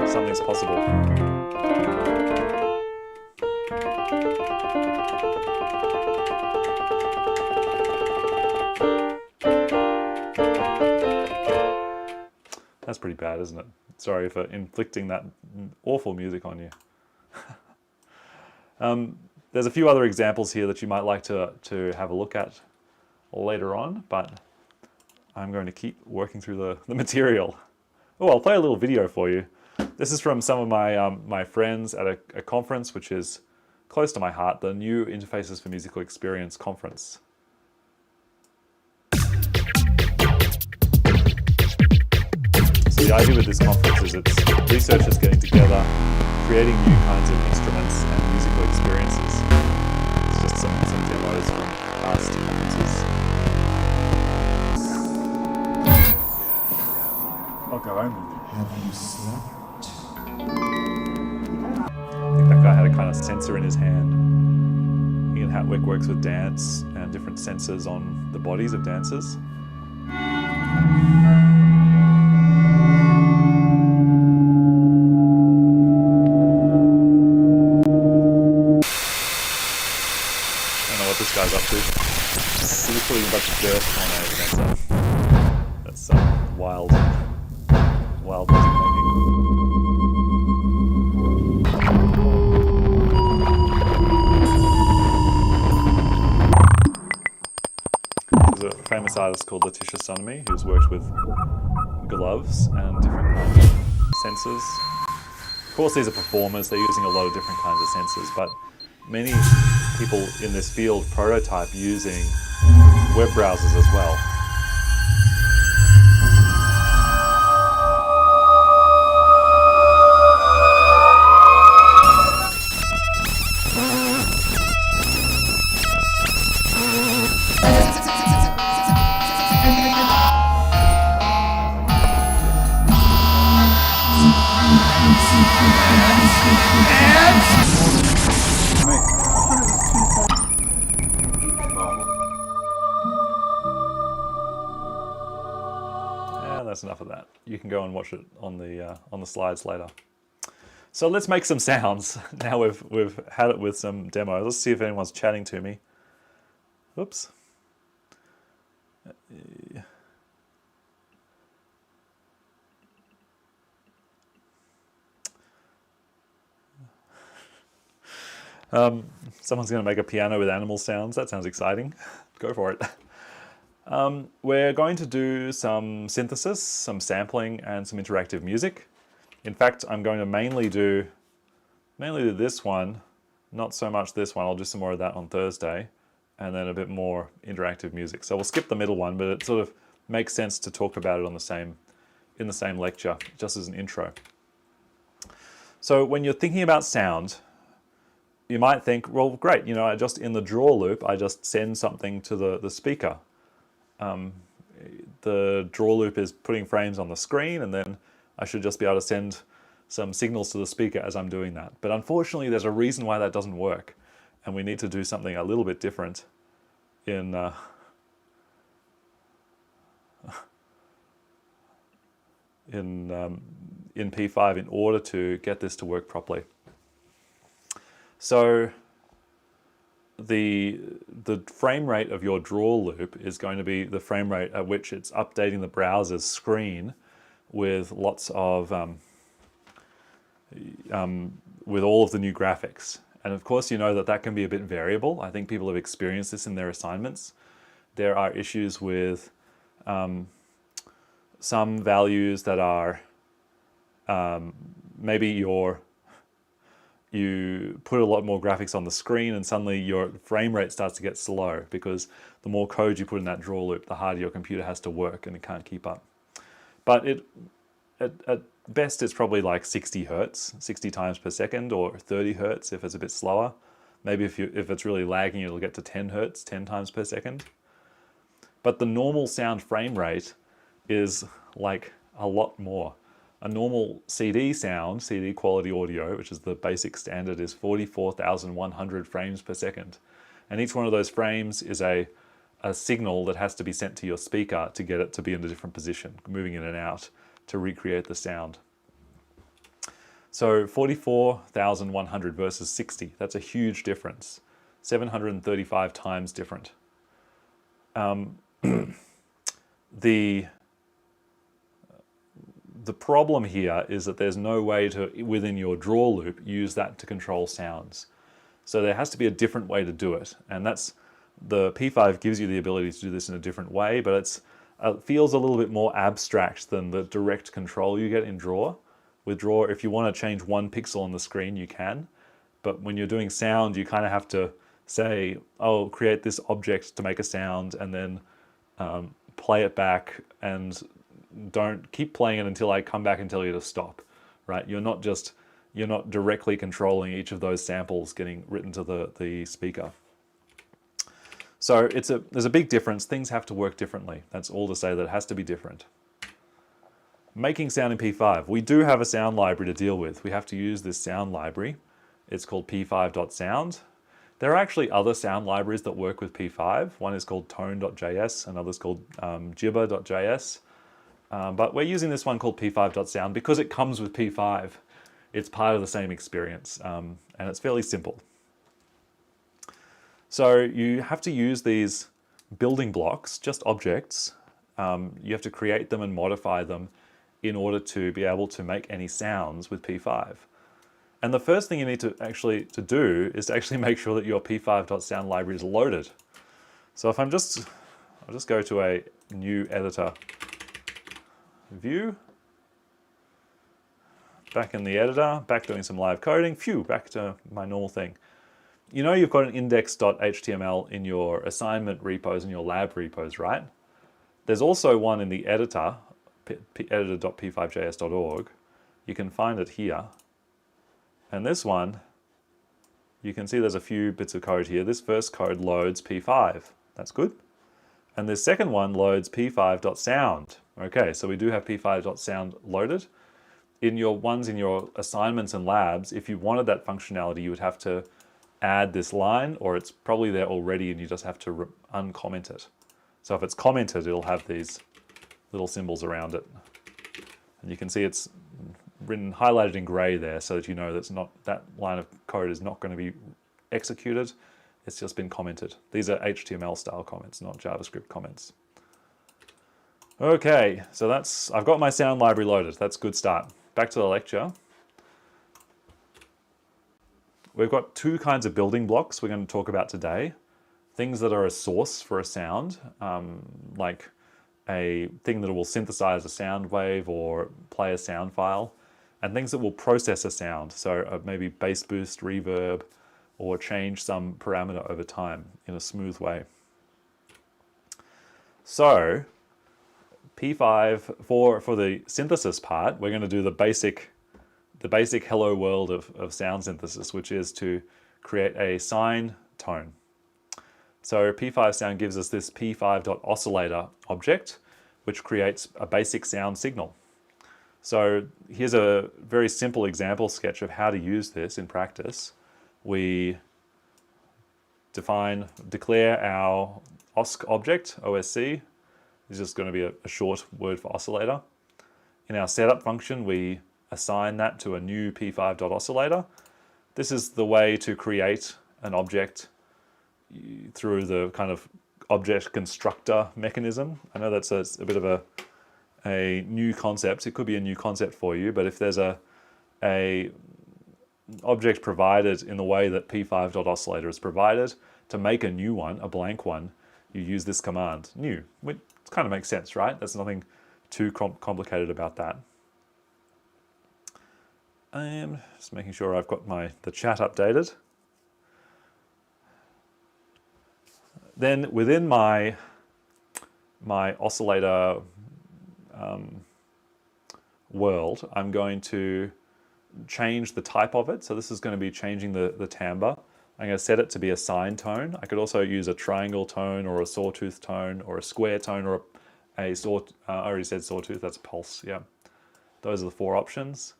something's possible. That's pretty bad, isn't it? Sorry for inflicting that awful music on you. There's a few other examples here that you might like to have a look at later on, but I'm going to keep working through the material. Oh, I'll play a little video for you. This is from some of my friends at a conference which is close to my heart, the New Interfaces for Musical Experience conference. So the idea with this conference is it's researchers getting together, creating new kinds of instruments and musical experiences. It's just some demos from past conferences. I'll go home.
Have you slept?
I think that guy had a kind of sensor in his hand. Again, how it works with dance and different sensors on the bodies of dancers. This guy's up to. He's putting a bunch of dirt on a that's wild music making. There's a famous artist called Letitia Sonamy who's worked with gloves and different kinds of sensors. Of course, these are performers, they're using a lot of different kinds of sensors, but many people in this field prototype using web browsers as well. That's enough of that. You can go and watch it on the slides later. So let's make some sounds. Now we've had it with some demos. Let's see if anyone's chatting to me. Oops. Someone's going to make a piano with animal sounds. That sounds exciting. Go for it. We're going to do some synthesis, some sampling, and some interactive music. In fact, I'm going to mainly do this one, not so much this one. I'll do some more of that on Thursday, and then a bit more interactive music. So we'll skip the middle one, but it sort of makes sense to talk about it in the same lecture, just as an intro. So when you're thinking about sound, you might think, well, great, you know, in the draw loop, I just send something to the speaker. The draw loop is putting frames on the screen, and then I should just be able to send some signals to the speaker as I'm doing that. But unfortunately, there's a reason why that doesn't work, and we need to do something a little bit different in P5 in order to get this to work properly. So the frame rate of your draw loop is going to be the frame rate at which it's updating the browser's screen with lots of with all of the new graphics. And of course, you know that can be a bit variable. I think people have experienced this in their assignments. There are issues with some values that are maybe you put a lot more graphics on the screen and suddenly your frame rate starts to get slow because the more code you put in that draw loop, the harder your computer has to work and it can't keep up. But at best it's probably like 60 hertz, 60 times per second, or 30 hertz if it's a bit slower. Maybe if it's really lagging, it'll get to 10 hertz, 10 times per second. But the normal sound frame rate is like a lot more. A normal CD sound, CD quality audio, which is the basic standard, is 44,100 frames per second. And each one of those frames is a signal that has to be sent to your speaker to get it to be in a different position, moving in and out to recreate the sound. So 44,100 versus 60, that's a huge difference. 735 times different. The problem here is that there's no way to, within your draw loop, use that to control sounds. So there has to be a different way to do it. And the P5 gives you the ability to do this in a different way, but it feels a little bit more abstract than the direct control you get in draw. With draw, if you want to change one pixel on the screen, you can. But when you're doing sound, you kind of have to say, oh, create this object to make a sound, and then play it back, and don't keep playing it until I come back and tell you to stop, right? You're not directly controlling each of those samples getting written to the speaker. So there's a big difference. Things have to work differently. That's all to say that it has to be different. Making sound in P5. We do have a sound library to deal with. We have to use this sound library. It's called p5.sound. There are actually other sound libraries that work with P5. One is called tone.js, another is called gibber.js. But we're using this one called p5.sound because it comes with P5. It's part of the same experience, and it's fairly simple. So you have to use these building blocks, just objects. You have to create them and modify them in order to be able to make any sounds with P5. And the first thing you need to do is to actually make sure that your p5.sound library is loaded. So if I'll just go to a new editor view, back in the editor, back doing some live coding, back to my normal thing. You know you've got an index.html in your assignment repos and your lab repos, right? There's also one in the editor, editor.p5js.org. You can find it here. And this one, you can see there's a few bits of code here. This first code loads P5. That's good. And this second one loads p5.sound. Okay, so we do have p5.sound loaded. In your assignments and labs, if you wanted that functionality, you would have to add this line, or it's probably there already and you just have to uncomment it. So if it's commented, it'll have these little symbols around it. And you can see it's written, highlighted in gray there, so that you know that line of code is not going to be executed. It's just been commented. These are HTML style comments, not JavaScript comments. Okay, so I've got my sound library loaded. That's a good start. Back to the lecture. We've got two kinds of building blocks we're going to talk about today. Things that are a source for a sound, like a thing that will synthesize a sound wave or play a sound file, and things that will process a sound, so maybe bass boost, reverb, or change some parameter over time in a smooth way. So P5, for the synthesis part, we're going to do the basic hello world of sound synthesis, which is to create a sine tone. So P5 sound gives us this p5.oscillator object, which creates a basic sound signal. So here's a very simple example sketch of how to use this in practice. We declare our osc object, OSC. This is just going to be a short word for oscillator. In our setup function, we assign that to a new p5.oscillator. This is the way to create an object through the kind of object constructor mechanism. I know that's a bit of a new concept. It could be a new concept for you, but if there's a object provided in the way that p5.oscillator is provided, to make a new one, a blank one, you use this command, new. Which kind of makes sense, right? There's nothing too complicated about that. I'm just making sure I've got the chat updated. Then within my oscillator world, I'm going to change the type of it. So this is going to be changing the timbre. I'm going to set it to be a sine tone. I could also use a triangle tone or a sawtooth tone or a square tone or I already said sawtooth, that's pulse, yeah. Those are the four options.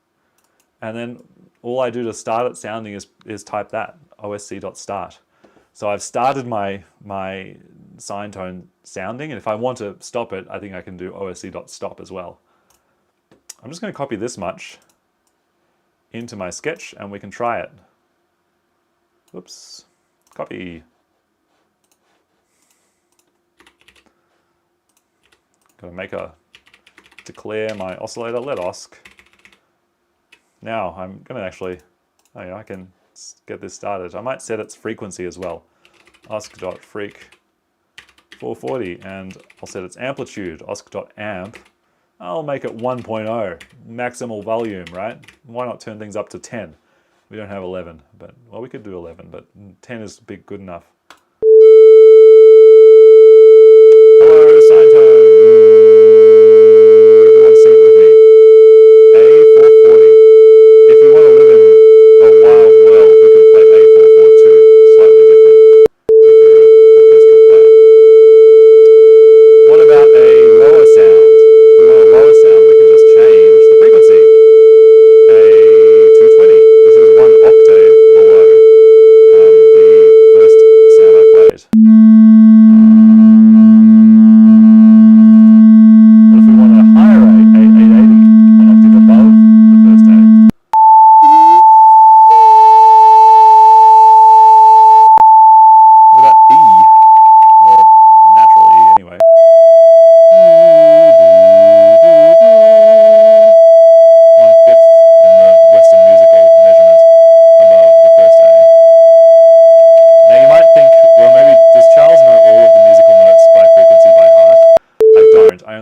And then all I do to start it sounding is type that, osc.start. So I've started my sine tone sounding, and if I want to stop it, I think I can do osc.stop as well. I'm just going to copy this much into my sketch and we can try it. Whoops, copy. Going to declare my oscillator, let osc. Now I'm going to actually, I can get this started. I might set its frequency as well. osc.freq 440, and I'll set its amplitude, osc.amp. I'll make it 1.0, maximal volume, right? Why not turn things up to 10? We don't have 11, but, well, we could do 11, but 10 is good enough. Hello, sine tone. Everyone sing it with me. A440. If you want to live in a wild world, we could play A442, slightly different if you're an orchestral player. What about a lower sound? If we want a lower sound, we can just change the frequency. A220. This is one octave below the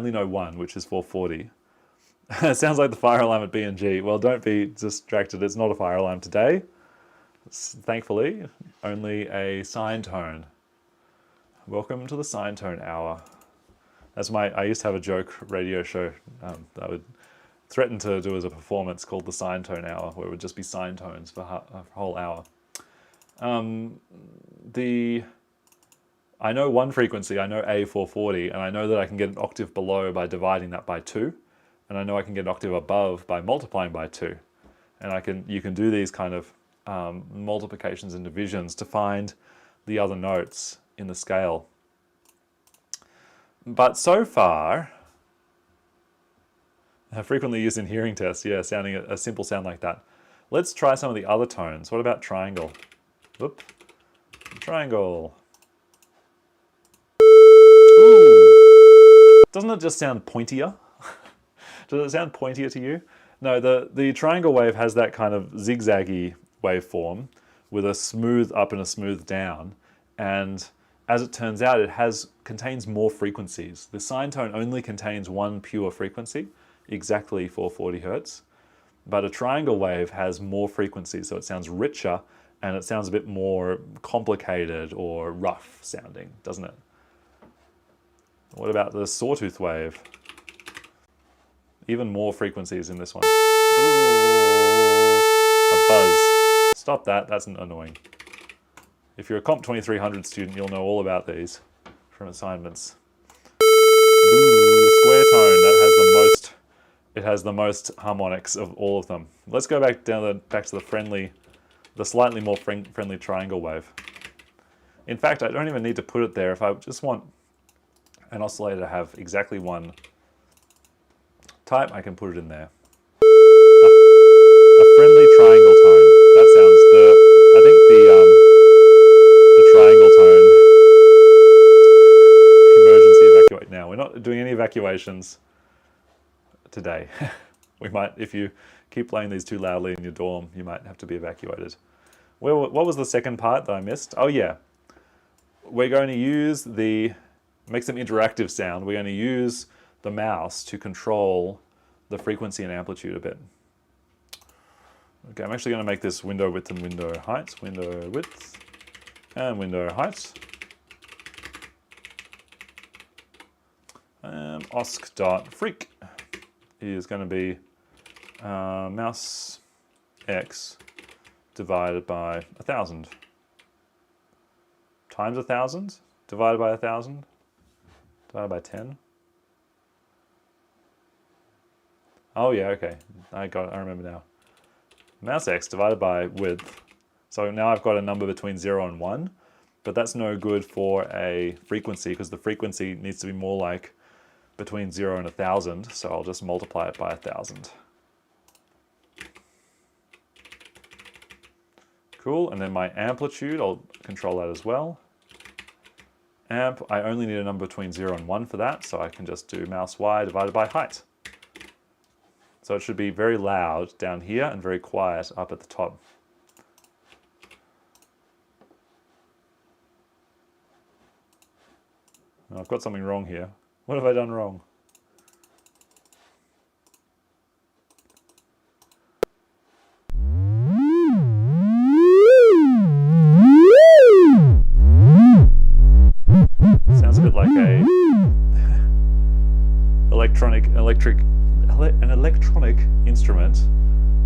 only know one, which is 440. It sounds like the fire alarm at B&G. Well, don't be distracted. It's not a fire alarm today. It's, thankfully, only a sine tone. Welcome to the sine tone hour. That's I used to have a joke radio show that I would threaten to do as a performance called the sine tone hour, where it would just be sine tones for a whole hour. I know one frequency, I know A440, and I know that I can get an octave below by dividing that by 2, and I know I can get an octave above by multiplying by 2. And you can do these kind of multiplications and divisions to find the other notes in the scale. But so far, frequently used in hearing tests, yeah, sounding a simple sound like that. Let's try some of the other tones. What about triangle? Whoop. Triangle. Ooh. Doesn't it just sound pointier? Does it sound pointier to you? No, the triangle wave has that kind of zigzaggy waveform with a smooth up and a smooth down. And as it turns out, it contains more frequencies. The sine tone only contains one pure frequency, exactly 440 hertz. But a triangle wave has more frequencies, so it sounds richer and it sounds a bit more complicated or rough sounding, doesn't it? What about the sawtooth wave? Even more frequencies in this one. Ooh, a buzz. Stop that, that's annoying. If you're a Comp 2300 student, you'll know all about these from assignments. Ooh, the square tone, it has the most harmonics of all of them. Let's go back to the slightly more friendly triangle wave. In fact, I don't even need to put it there. If I just want an oscillator to have exactly one type, I can put it in there. A friendly triangle tone. That sounds I think the triangle tone. Emergency evacuate now. We're not doing any evacuations today. We might, if you keep playing these too loudly in your dorm, you might have to be evacuated. What was the second part that I missed? Oh yeah. We're going to make some interactive sound. We're going to use the mouse to control the frequency and amplitude a bit. Okay, I'm actually going to make this window width and window height. Window width and window height. Osc.freq is going to be mouse x divided by 1,000 times 1,000 divided by 1,000 divided by 10. Oh yeah, okay. I remember now. Mouse x divided by width. So now I've got a number between 0 and 1, but that's no good for a frequency because the frequency needs to be more like between 0 and 1,000, so I'll just multiply it by 1,000. Cool, and then my amplitude, I'll control that as well. Amp, I only need a number between 0 and 1 for that, so I can just do mouse y divided by height. So it should be very loud down here and very quiet up at the top. Oh, I've got something wrong here. What have I done wrong? Sounds a bit like an electronic instrument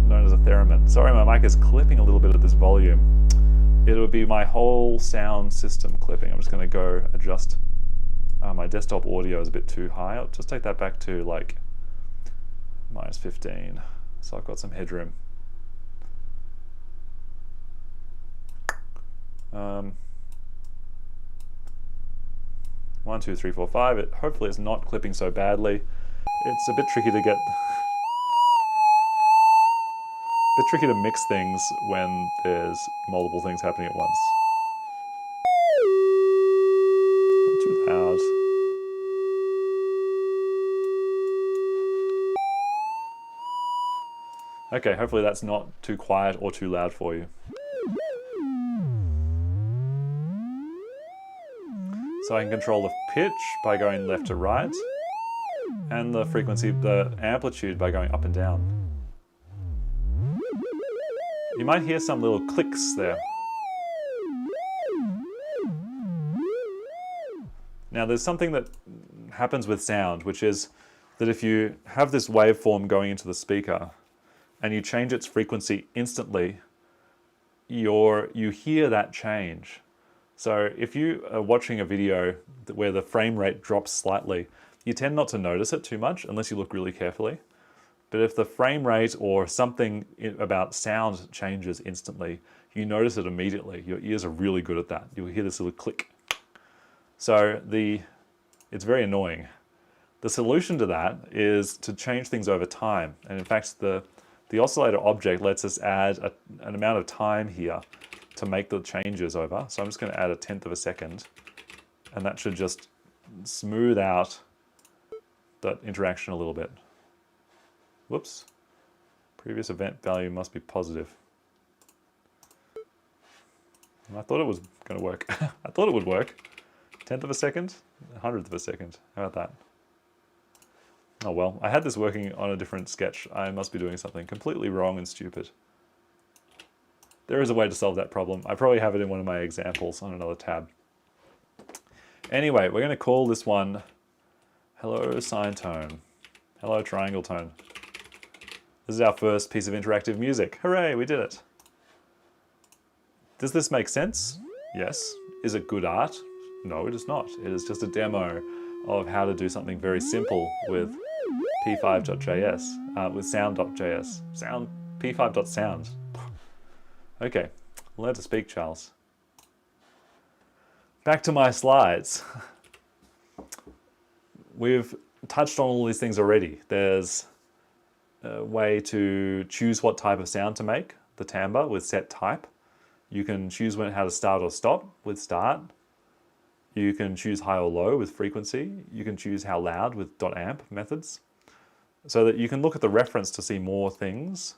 known as a theremin. Sorry, my mic is clipping a little bit at this volume. It would be my whole sound system clipping. I'm just going to go adjust. My desktop audio is a bit too high. I'll just take that back to like -15. So I've got some headroom. 1, 2, 3, 4, 5. Hopefully it's not clipping so badly. It's a bit tricky to get. A bit tricky to mix things when there's multiple things happening at once. Not too loud. Okay, hopefully that's not too quiet or too loud for you. So I can control the pitch by going left to right. and the frequency, the amplitude by going up and down. You might hear some little clicks there. Now there's something that happens with sound, which is that if you have this waveform going into the speaker and you change its frequency instantly, you hear that change. So if you are watching a video where the frame rate drops slightly, you tend not to notice it too much unless you look really carefully. But if the frame rate or something about sound changes instantly, you notice it immediately. Your ears are really good at that. You'll hear this little click. So it's very annoying. The solution to that is to change things over time. And in fact, the oscillator object lets us add an amount of time here to make the changes over. So I'm just going to add 1/10 of a second, and that should just smooth out that interaction a little bit. Whoops. Previous event value must be positive. I thought it was going to work. I thought it would work. 1/10 of a second, 100th of a second. How about that? Oh well, I had this working on a different sketch. I must be doing something completely wrong and stupid. There is a way to solve that problem. I probably have it in one of my examples on another tab. Anyway, we're going to call this one Hello Sine Tone. Hello Triangle Tone. This is our first piece of interactive music. Hooray, we did it. Does this make sense? Yes. Is it good art? No, it is not. It is just a demo of how to do something very simple with p5.js, with sound.js. p5.sound. Okay, learn to speak, Charles. Back to my slides. We've touched on all these things already. There's a way to choose what type of sound to make, the timbre with set type. You can choose how to start or stop with start. You can choose high or low with frequency. You can choose how loud with .amp methods. So that you can look at the reference to see more things.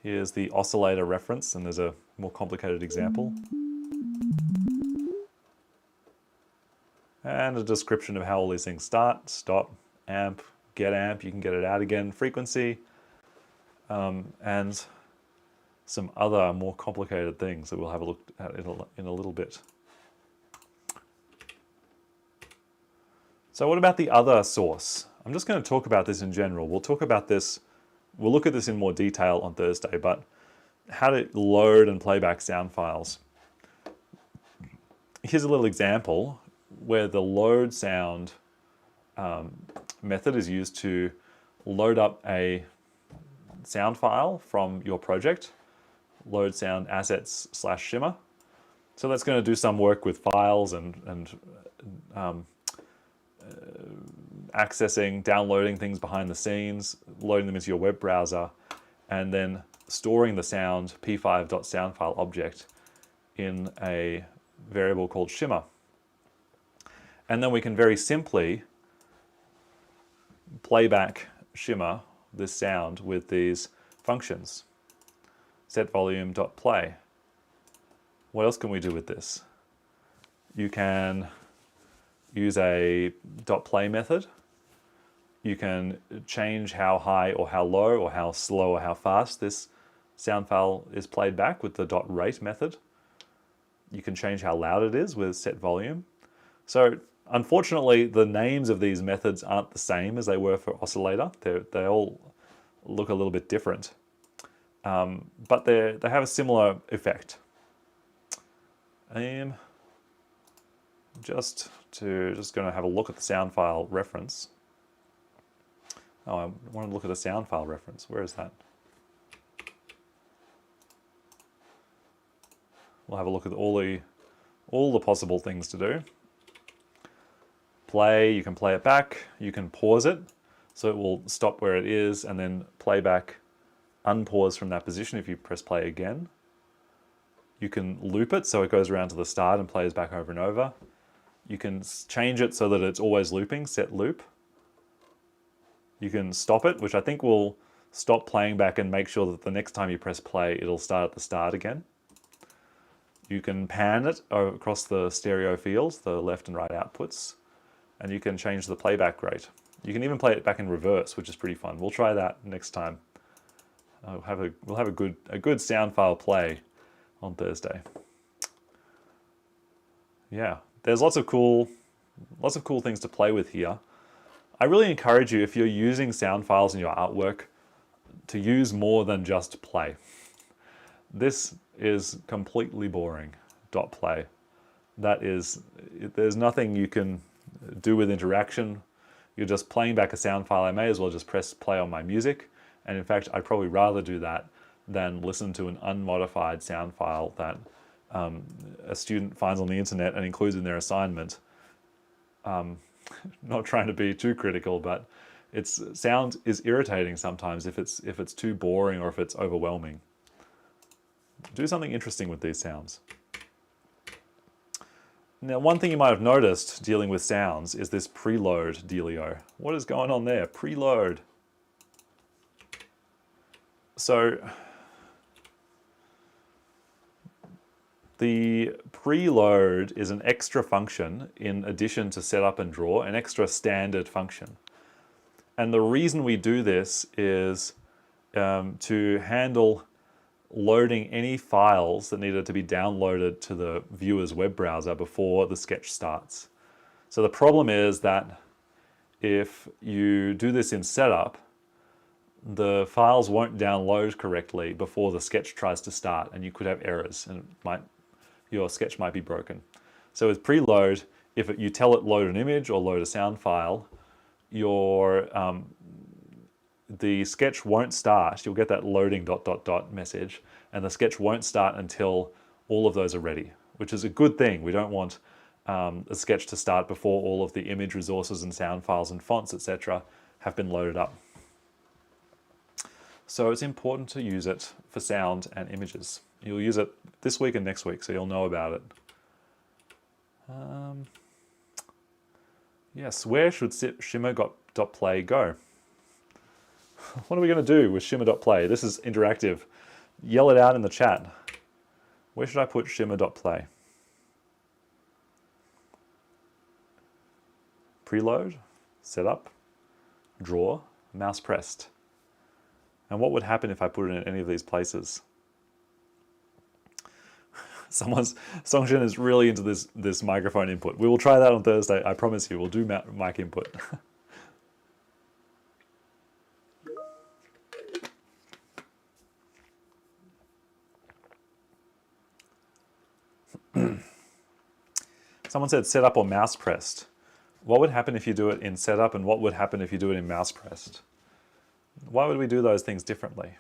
Here's the Oscillator Reference, and there's a more complicated example. And a description of how all these things start, stop, amp, get amp, you can get it out again, frequency, and some other more complicated things that we'll have a look at in a little bit. So what about the other source? I'm just going to talk about this in general. We'll talk about this, we'll look at this in more detail on Thursday, but how to load and playback sound files. Here's a little example where the load sound method is used to load up a sound file from your project, load sound assets / shimmer. So that's going to do some work with files and accessing, downloading things behind the scenes, loading them into your web browser, and then storing the sound p5.sound file object in a variable called shimmer. And then we can very simply playback shimmer this sound with these functions. Set volume.play. What else can we do with this? You can use a .play method. You can change how high or how low or how slow or how fast this sound file is played back with the .rate method. You can change how loud it is with set volume. So unfortunately, the names of these methods aren't the same as they were for Oscillator. They all look a little bit different, but they have a similar effect. Just going to have a look at the sound file reference. Oh, I want to look at the sound file reference. Where is that? We'll have a look at all the possible things to do. Play, you can play it back, you can pause it, so it will stop where it is and then play back, unpause from that position if you press play again. You can loop it so it goes around to the start and plays back over and over. You can change it so that it's always looping, set loop. You can stop it, which I think will stop playing back and make sure that the next time you press play, it'll start at the start again. You can pan it across the stereo fields, the left and right outputs.
and you can change the playback rate. You can even play it back in reverse, which is pretty fun. We'll try that next time. We'll have a good sound file play on Thursday. Yeah, there's lots of cool things to play with here. I really encourage you, if you're using sound files in your artwork, to use more than just play. This is completely boring. Dot play. There's nothing you can do with interaction. You're just playing back a sound file. I may as well just press play on my music. And in fact, I'd probably rather do that than listen to an unmodified sound file that a student finds on the internet and includes in their assignment. Not trying to be too critical, but sound is irritating sometimes if it's too boring or if it's overwhelming. Do something interesting with these sounds. Now, one thing you might have noticed dealing with sounds is this preload dealio. What is going on there? Preload. So the preload is an extra function in addition to setup and draw, an extra standard function. And the reason we do this is to handle loading any files that needed to be downloaded to the viewer's web browser before the sketch starts. So the problem is that if you do this in setup, the files won't download correctly before the sketch tries to start, and you could have errors, and your sketch might be broken. So with preload, if you tell it load an image or load a sound file, the sketch won't start. You'll get that loading ... message, and the sketch won't start until all of those are ready, which is a good thing. We don't want a sketch to start before all of the image resources and sound files and fonts, etc. have been loaded up. So it's important to use it for sound and images. You'll use it this week and next week, so you'll know about it. Yes, where should shimmer.play go? What are we going to do with shimmer.play? This is interactive. Yell it out in the chat. Where should I put shimmer.play? Preload, setup, draw, mouse pressed. And what would happen if I put it in any of these places? Songshen is really into this microphone input. We will try that on Thursday. I promise you, we'll do mic input. Someone said setup or mouse pressed. What would happen if you do it in setup, and what would happen if you do it in mouse pressed? Why would we do those things differently?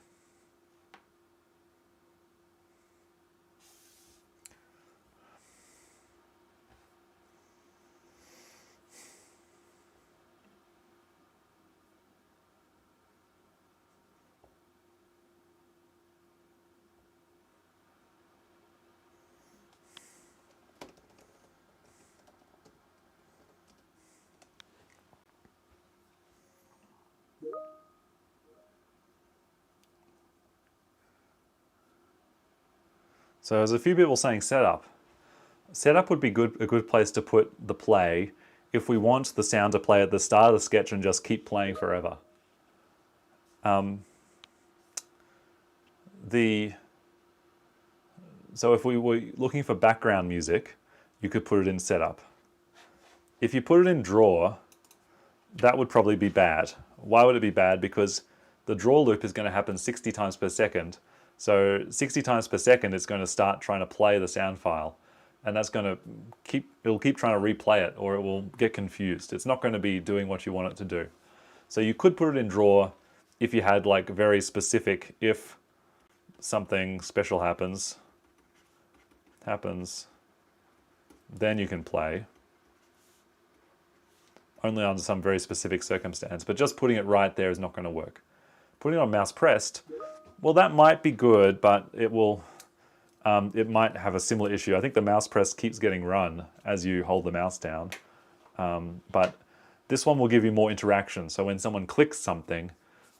So there's a few people saying setup. Setup would be a good place to put the play if we want the sound to play at the start of the sketch and just keep playing forever. So if we were looking for background music, you could put it in setup. If you put it in draw, that would probably be bad. Why would it be bad? Because the draw loop is going to happen 60 times per second. So 60 times per second, it's going to start trying to play the sound file. And that's going to it'll keep trying to replay it, or it will get confused. It's not going to be doing what you want it to do. So you could put it in draw if you had like very specific, if something special happens, then you can play. Only under some very specific circumstance. But just putting it right there is not going to work. Putting it on mouse pressed, well, that might be good, but it might have a similar issue. I think the mouse press keeps getting run as you hold the mouse down. But this one will give you more interaction. So when someone clicks something,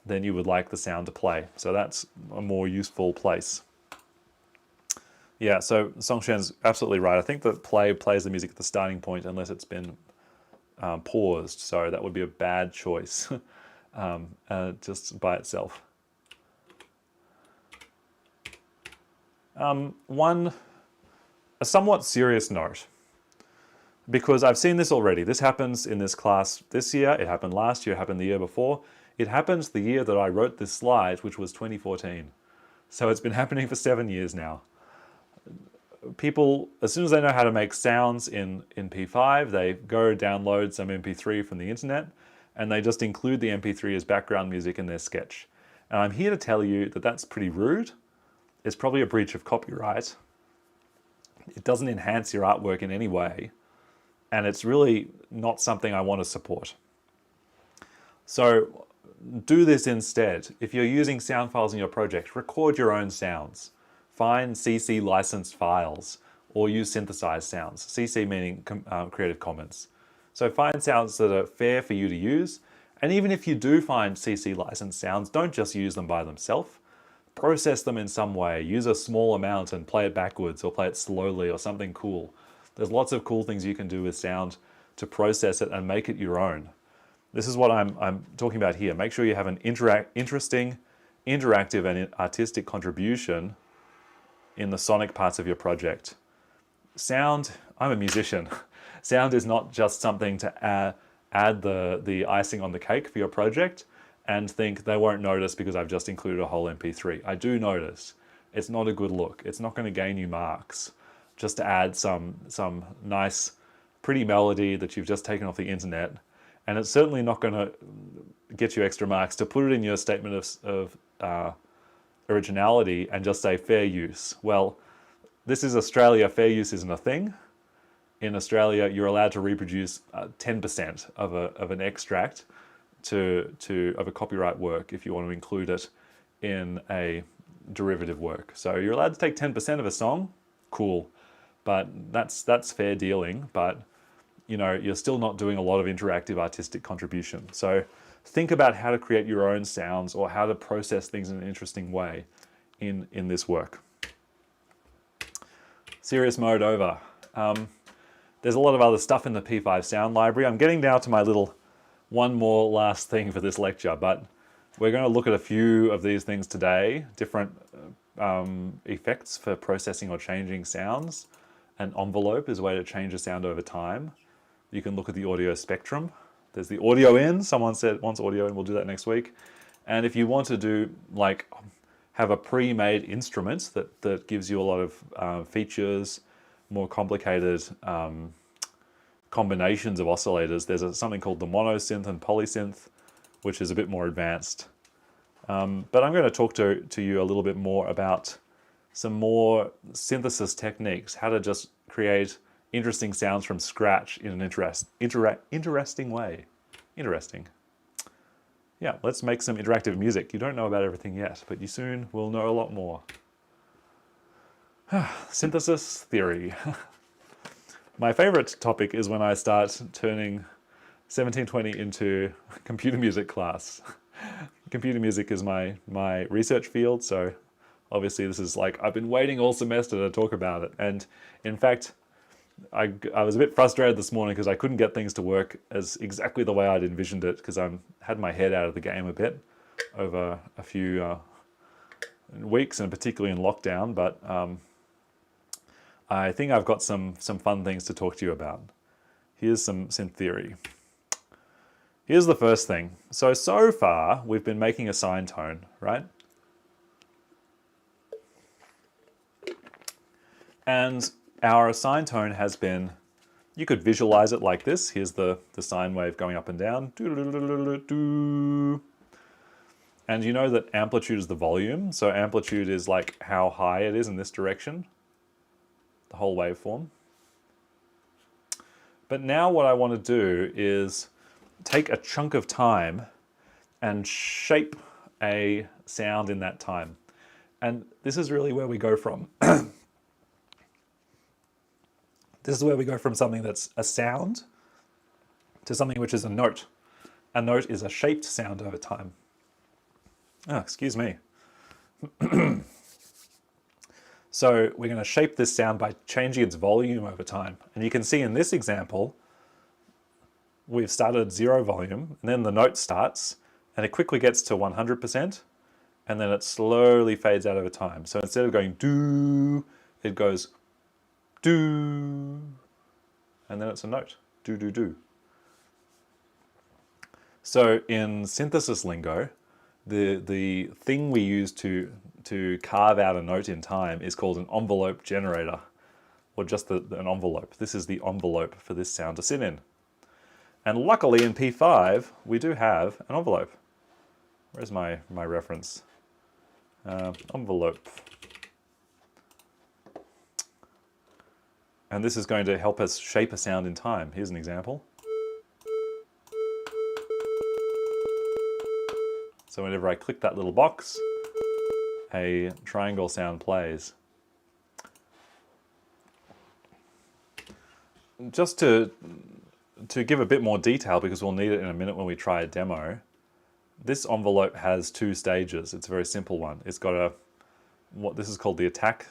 then you would like the sound to play. So that's a more useful place. Yeah, so Songshen's absolutely right. I think that play plays the music at the starting point unless it's been paused, so that would be a bad choice just by itself. A somewhat serious note, because I've seen this already. This happens in this class this year, it happened last year, it happened the year before. It happened the year that I wrote this slide, which was 2014. So it's been happening for 7 years now. People, as soon as they know how to make sounds in P5, they go download some MP3 from the internet, and they just include the MP3 as background music in their sketch. And I'm here to tell you that that's pretty rude. It's probably a breach of copyright. It doesn't enhance your artwork in any way, and it's really not something I want to support. So do this instead. If you're using sound files in your project, record your own sounds. Find CC licensed files or use synthesized sounds. CC meaning Creative Commons. So find sounds that are fair for you to use. And even if you do find CC licensed sounds, don't just use them by themselves. Process them in some way. Use a small amount and play it backwards or play it slowly or something cool. There's lots of cool things you can do with sound to process it and make it your own. This is what I'm talking about here. Make sure you have an interesting, interactive and artistic contribution in the sonic parts of your project. Sound, I'm a musician. Sound is not just something to add the icing on the cake for your project and think they won't notice because I've just included a whole MP3. I do notice. It's not a good look. It's not going to gain you marks just to add some nice, pretty melody that you've just taken off the internet. And it's certainly not going to get you extra marks to put it in your statement of originality and just say fair use. Well, this is Australia. Fair use isn't a thing. In Australia, you're allowed to reproduce 10% of an extract of a copyright work if you want to include it in a derivative work. So you're allowed to take 10% of a song, cool, but that's fair dealing. But you know, you're still not doing a lot of interactive artistic contribution. So think about how to create your own sounds or how to process things in an interesting way in this work. Serious mode over. There's a lot of other stuff in the P5 sound library. I'm getting down to my little one more last thing for this lecture, but we're going to look at a few of these things today, different effects for processing or changing sounds. An envelope is a way to change a sound over time. You can look at the audio spectrum. There's the audio in. Someone said wants audio in. We'll do that next week. And if you want to do like have a pre-made instrument that gives you a lot of features, more complicated combinations of oscillators, there's something called the monosynth and polysynth, which is a bit more advanced. But I'm going to talk to you a little bit more about some more synthesis techniques, how to just create interesting sounds from scratch in an interesting way. Interesting. Yeah, let's make some interactive music. You don't know about everything yet, but you soon will know a lot more. Synthesis theory. My favorite topic is when I start turning 1720 into computer music class. Computer music is my research field, so obviously this is like, I've been waiting all semester to talk about it. And in fact, I was a bit frustrated this morning because I couldn't get things to work as exactly the way I'd envisioned it, because I had my head out of the game a bit over a few weeks, and particularly in lockdown, but I think I've got some fun things to talk to you about. Here's some synth theory. Here's the first thing. So far, we've been making a sine tone, right? And our sine tone has been, you could visualize it like this. Here's the sine wave going up and down. And you know that amplitude is the volume. So amplitude is like how high it is in this direction, the whole waveform. But now what I want to do is take a chunk of time and shape a sound in that time. And this is really where we go from. This is where we go from something that's a sound to something which is a note. A note is a shaped sound over time. Oh, excuse me. So we're going to shape this sound by changing its volume over time. And you can see in this example, we've started 0 volume, and then the note starts, and it quickly gets to 100%, and then it slowly fades out over time. So instead of going do, it goes do, and then it's a note, do, do, do. So in synthesis lingo, the thing we use to carve out a note in time is called an envelope generator, or just an envelope. This is the envelope for this sound to sit in. And luckily in P5, we do have an envelope. Where's my reference? Envelope. And this is going to help us shape a sound in time. Here's an example. So whenever I click that little box, a triangle sound plays. Just to give a bit more detail, because we'll need it in a minute when we try a demo, this envelope has 2 stages. It's a very simple one. It's got what this is called the attack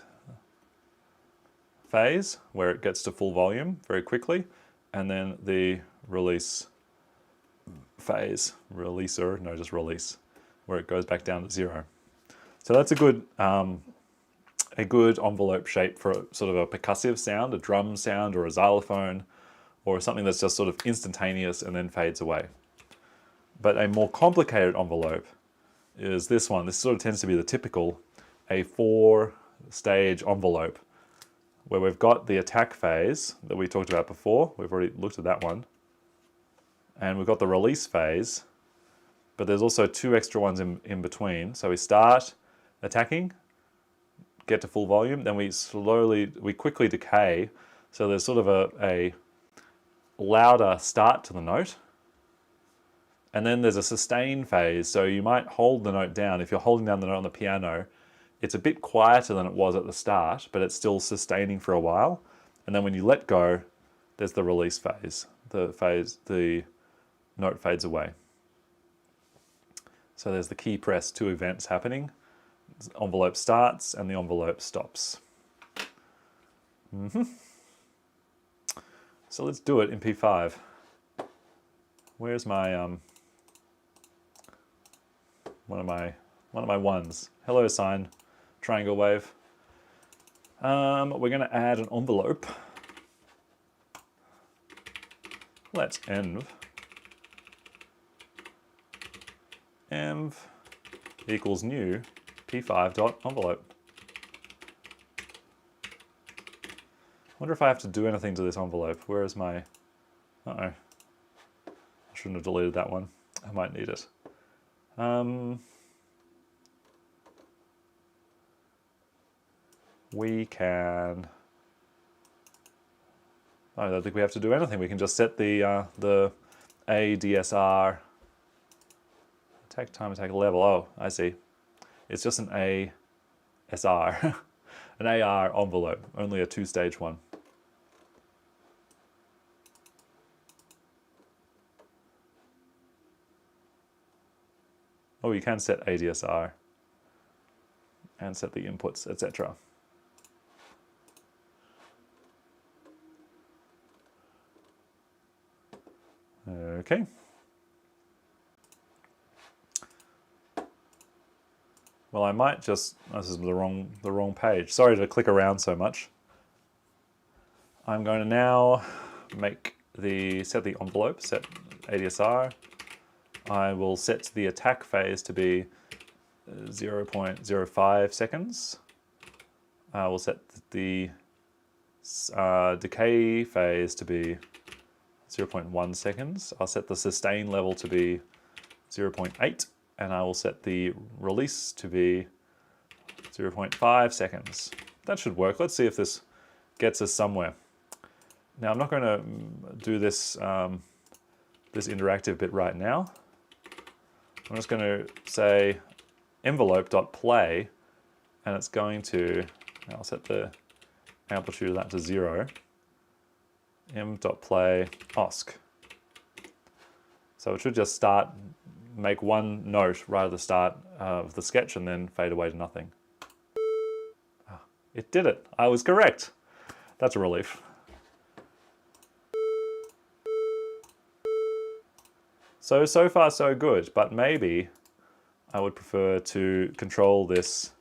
phase, where it gets to full volume very quickly, and then the release phase, just release, where it goes back down to 0. So that's a good envelope shape for sort of a percussive sound, a drum sound or a xylophone, or something that's just sort of instantaneous and then fades away. But a more complicated envelope is this one. This sort of tends to be the typical, a 4-stage envelope, where we've got the attack phase that we talked about before. We've already looked at that one. And we've got the release phase, but there's also 2 extra ones in between. So we start attacking, get to full volume, then we quickly decay. So there's sort of a louder start to the note. And then there's a sustain phase. So you might hold the note down. If you're holding down the note on the piano, it's a bit quieter than it was at the start, but it's still sustaining for a while. And then when you let go, there's the release phase. The note fades away. So there's the key press 2 events happening. The envelope starts and the envelope stops. So let's do it in P5. Where's my one of my ones? Hello sine, triangle wave. We're going to add an envelope. Let's env equals new p5.envelope. Wonder if I have to do anything to this envelope. Where is my... I shouldn't have deleted that one. I might need it. We can... I don't think we have to do anything. We can just set the ADSR attack time, attack level. Oh, I see. It's just an ASR, an AR envelope, only a 2-stage one. Oh, you can set ADSR and set the inputs, etc. Okay. Well, I might just, this is the wrong page. Sorry to click around so much. I'm going to now set the envelope, set ADSR. I will set the attack phase to be 0.05 seconds. I will set the decay phase to be 0.1 seconds. I'll set the sustain level to be 0.8, and I will set the release to be 0.5 seconds. That should work. Let's see if this gets us somewhere. Now, I'm not going to do this, this interactive bit right now. I'm just going to say envelope.play, and it's going to, I'll set the amplitude of that to 0. m.play osc. So it should just make one note right at the start of the sketch and then fade away to nothing. Oh, it did it. I was correct. That's a relief. So far so good, but maybe I would prefer to control this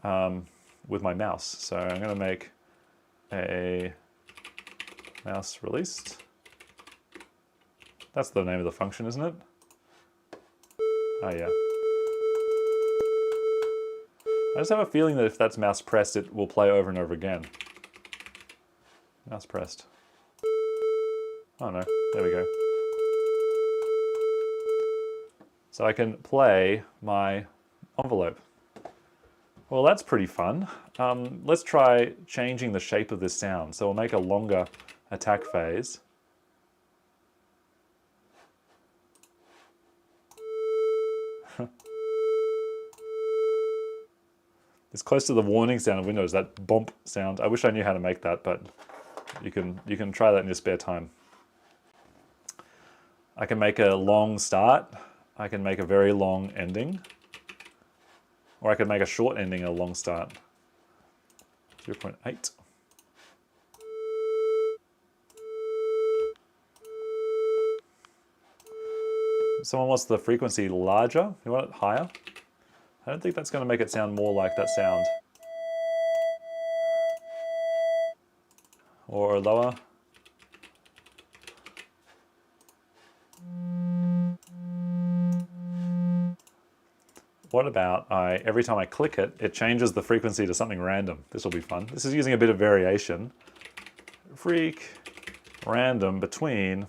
with my mouse. So I'm going to make a mouse released. That's the name of the function, isn't it? Oh yeah. I just have a feeling that if that's mouse pressed, it will play over and over again. Mouse pressed. Oh no, there we go. So I can play my envelope. Well, that's pretty fun. Let's try changing the shape of this sound. So we'll make a longer attack phase. It's close to the warning sound of Windows, that bump sound. I wish I knew how to make that, but you can try that in your spare time. I can make a long start. I can make a very long ending. Or I could make a short ending and a long start. 0.8. Someone wants the frequency larger. You want it higher? I don't think that's going to make it sound more like that sound. Or lower. What about every time I click it, it changes the frequency to something random. This will be fun. This is using a bit of variation. Freak random between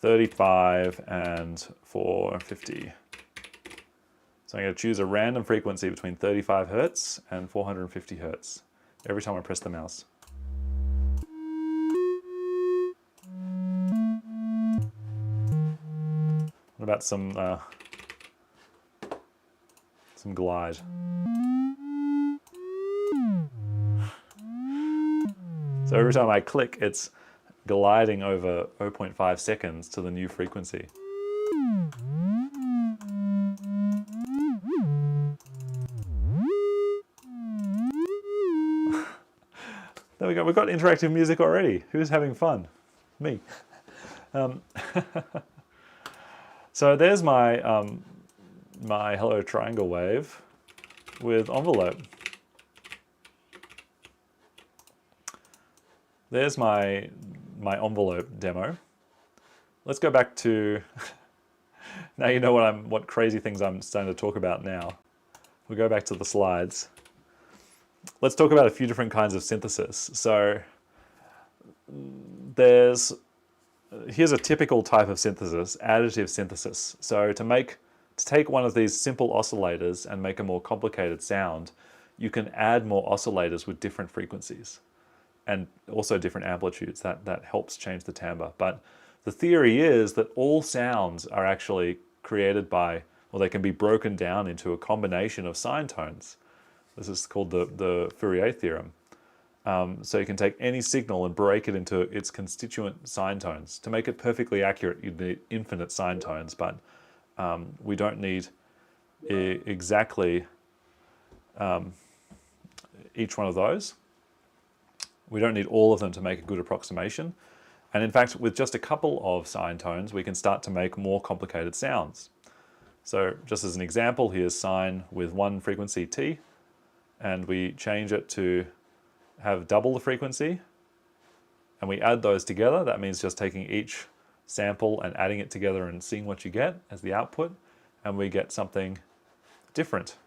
35 and 450. So I'm going to choose a random frequency between 35 Hertz and 450 Hertz every time I press the mouse. What about some glide? So every time I click, it's gliding over 0.5 seconds to the new frequency. There we go, we've got interactive music already. Who's having fun? Me. So there's my, my hello triangle wave with envelope. There's my envelope demo. Let's go back to, now you know what crazy things I'm starting to talk about now. We'll go back to the slides. Let's talk about a few different kinds of synthesis. So here's a typical type of synthesis, additive synthesis. So to take one of these simple oscillators and make a more complicated sound, you can add more oscillators with different frequencies and also different amplitudes. That helps change the timbre. But the theory is that all sounds are actually created by, or they can be broken down into a combination of sine tones. This is called the Fourier Theorem. So you can take any signal and break it into its constituent sine tones. To make it perfectly accurate, you'd need infinite sine tones, but we don't need exactly each one of those. We don't need all of them to make a good approximation. And in fact, with just a couple of sine tones, we can start to make more complicated sounds. So just as an example, here's sine with one frequency t, and we change it to have double the frequency, and we add those together. That means just taking each sample and adding it together and seeing what you get as the output, and we get something different.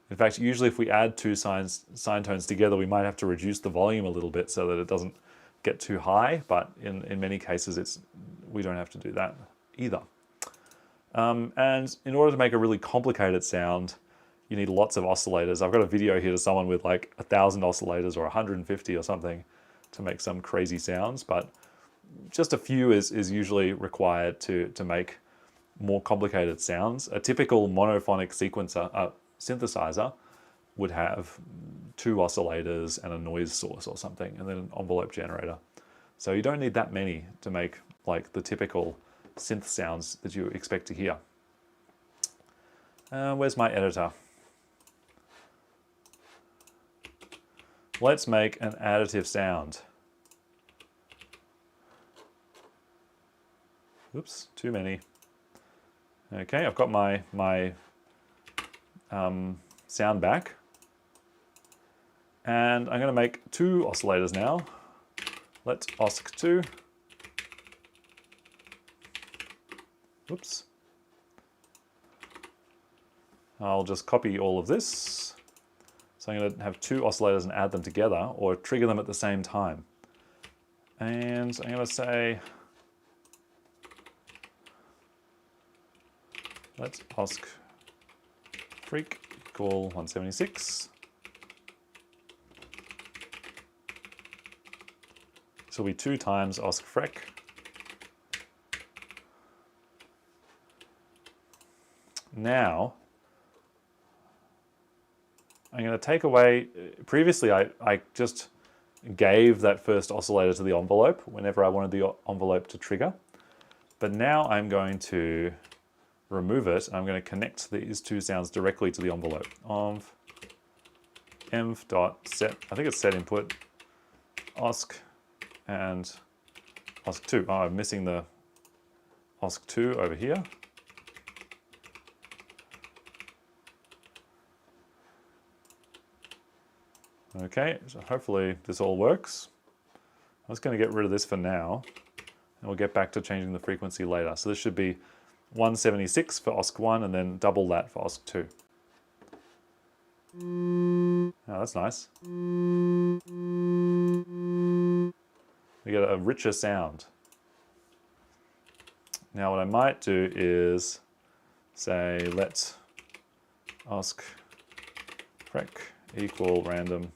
In fact, usually if we add two sine tones together, we might have to reduce the volume a little bit so that it doesn't get too high, but in many cases we don't have to do that either. And in order to make a really complicated sound, you need lots of oscillators. I've got a video here to someone with like 1,000 oscillators or 150 or something to make some crazy sounds, but just a few is usually required to make more complicated sounds. A typical monophonic synthesizer would have 2 oscillators and a noise source or something, and then an envelope generator. So you don't need that many to make like the typical synth sounds that you expect to hear. Where's my editor? Let's make an additive sound. Oops, too many. Okay, I've got my sound back. And I'm going to make 2 oscillators now. Let's osc2. Oops. I'll just copy all of this. So I'm going to have 2 oscillators and add them together, or trigger them at the same time. And I'm going to say, let's osc freak equal 176. This will be 2 times osc frec. Now, I'm going to take away, previously I just gave that first oscillator to the envelope whenever I wanted the envelope to trigger. But now I'm going to remove it. I'm going to connect these 2 sounds directly to the envelope. Env.set, I think it's set input, osc, and osc2. Oh, I'm missing the osc2 over here. Okay, so hopefully this all works. I'm just going to get rid of this for now, and we'll get back to changing the frequency later. So this should be 176 for osc1, and then double that for osc2. Oh, that's nice. We get a richer sound. Now what I might do is say let osc frec equal random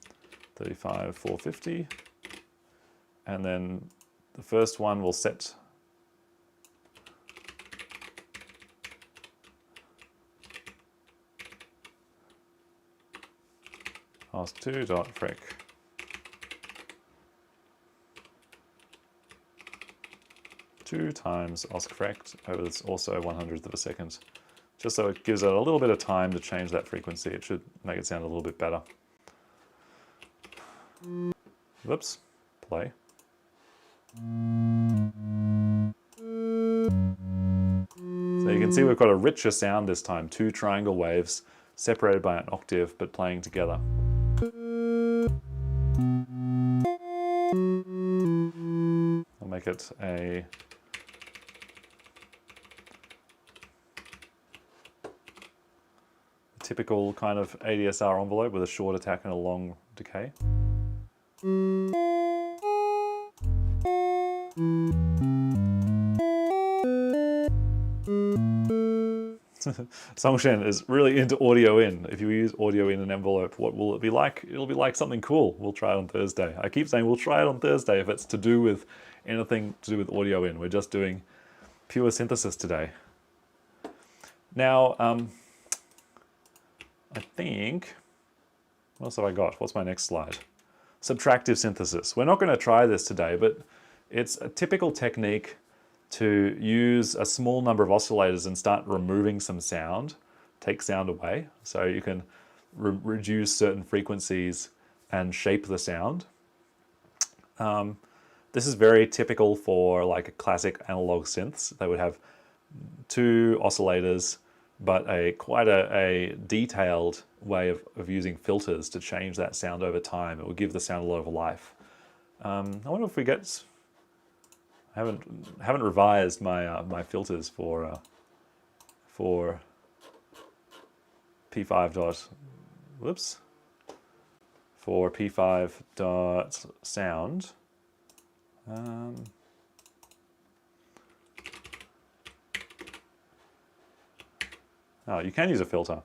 35 450, and then the first one will set osc2.frec. Two times osc-frect over this also 1/100th of a second. Just so it gives it a little bit of time to change that frequency. It should make it sound a little bit better. Whoops, play. So you can see we've got a richer sound this time. 2 triangle waves separated by an octave but playing together. I'll make it a typical kind of ADSR envelope with a short attack and a long decay. Songshen is really into audio in. If you use audio in an envelope, what will it be like? It'll be like something cool. We'll try it on Thursday. I keep saying we'll try it on Thursday if it's to do with anything to do with audio in. We're just doing pure synthesis today. Now, I think, what else have I got? What's my next slide? Subtractive synthesis. We're not going to try this today, but it's a typical technique to use a small number of oscillators and start removing some sound, take sound away. So you can reduce certain frequencies and shape the sound. This is very typical for like a classic analog synths. They would have 2 oscillators, but quite a detailed way of using filters to change that sound over time. It will give the sound a lot of life. I wonder if we get... I haven't revised my my filters for P5 dot whoops for P5 dot sound. Oh, you can use a filter.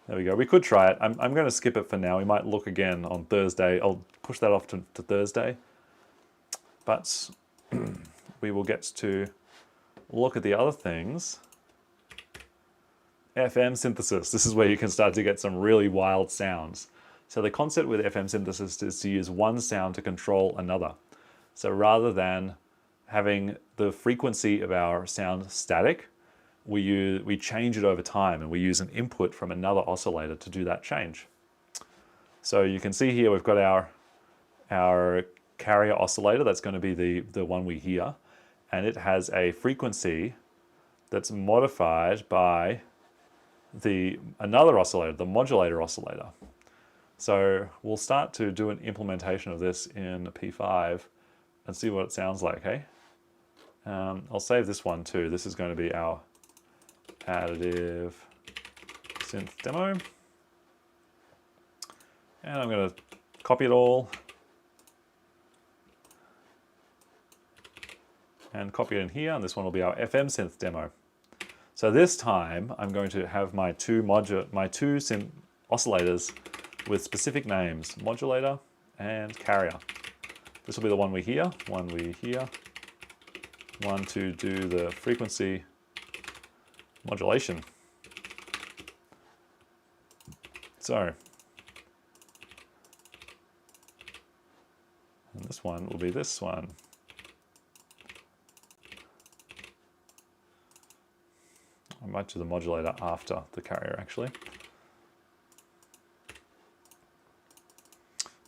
There we go. We could try it. I'm going to skip it for now. We might look again on Thursday. I'll push that off to Thursday. But we will get to look at the other things. FM synthesis. This is where you can start to get some really wild sounds. So the concept with FM synthesis is to use one sound to control another. So rather than having the frequency of our sound static, we change it over time, and we use an input from another oscillator to do that change. So you can see here we've got our carrier oscillator. That's going to be the one we hear. and it has a frequency that's modified by another oscillator, the modulator oscillator. So we'll start to do an implementation of this in P5 and see what it sounds like, hey? I'll save this one too. This is going to be our additive synth demo. And I'm going to copy it all and copy it in here, and this one will be our FM synth demo. So this time I'm going to have my two synth oscillators with specific names, modulator and carrier. This will be the one we hear, one to do the frequency modulation. So, and this one will be this one. I might do the modulator after the carrier actually.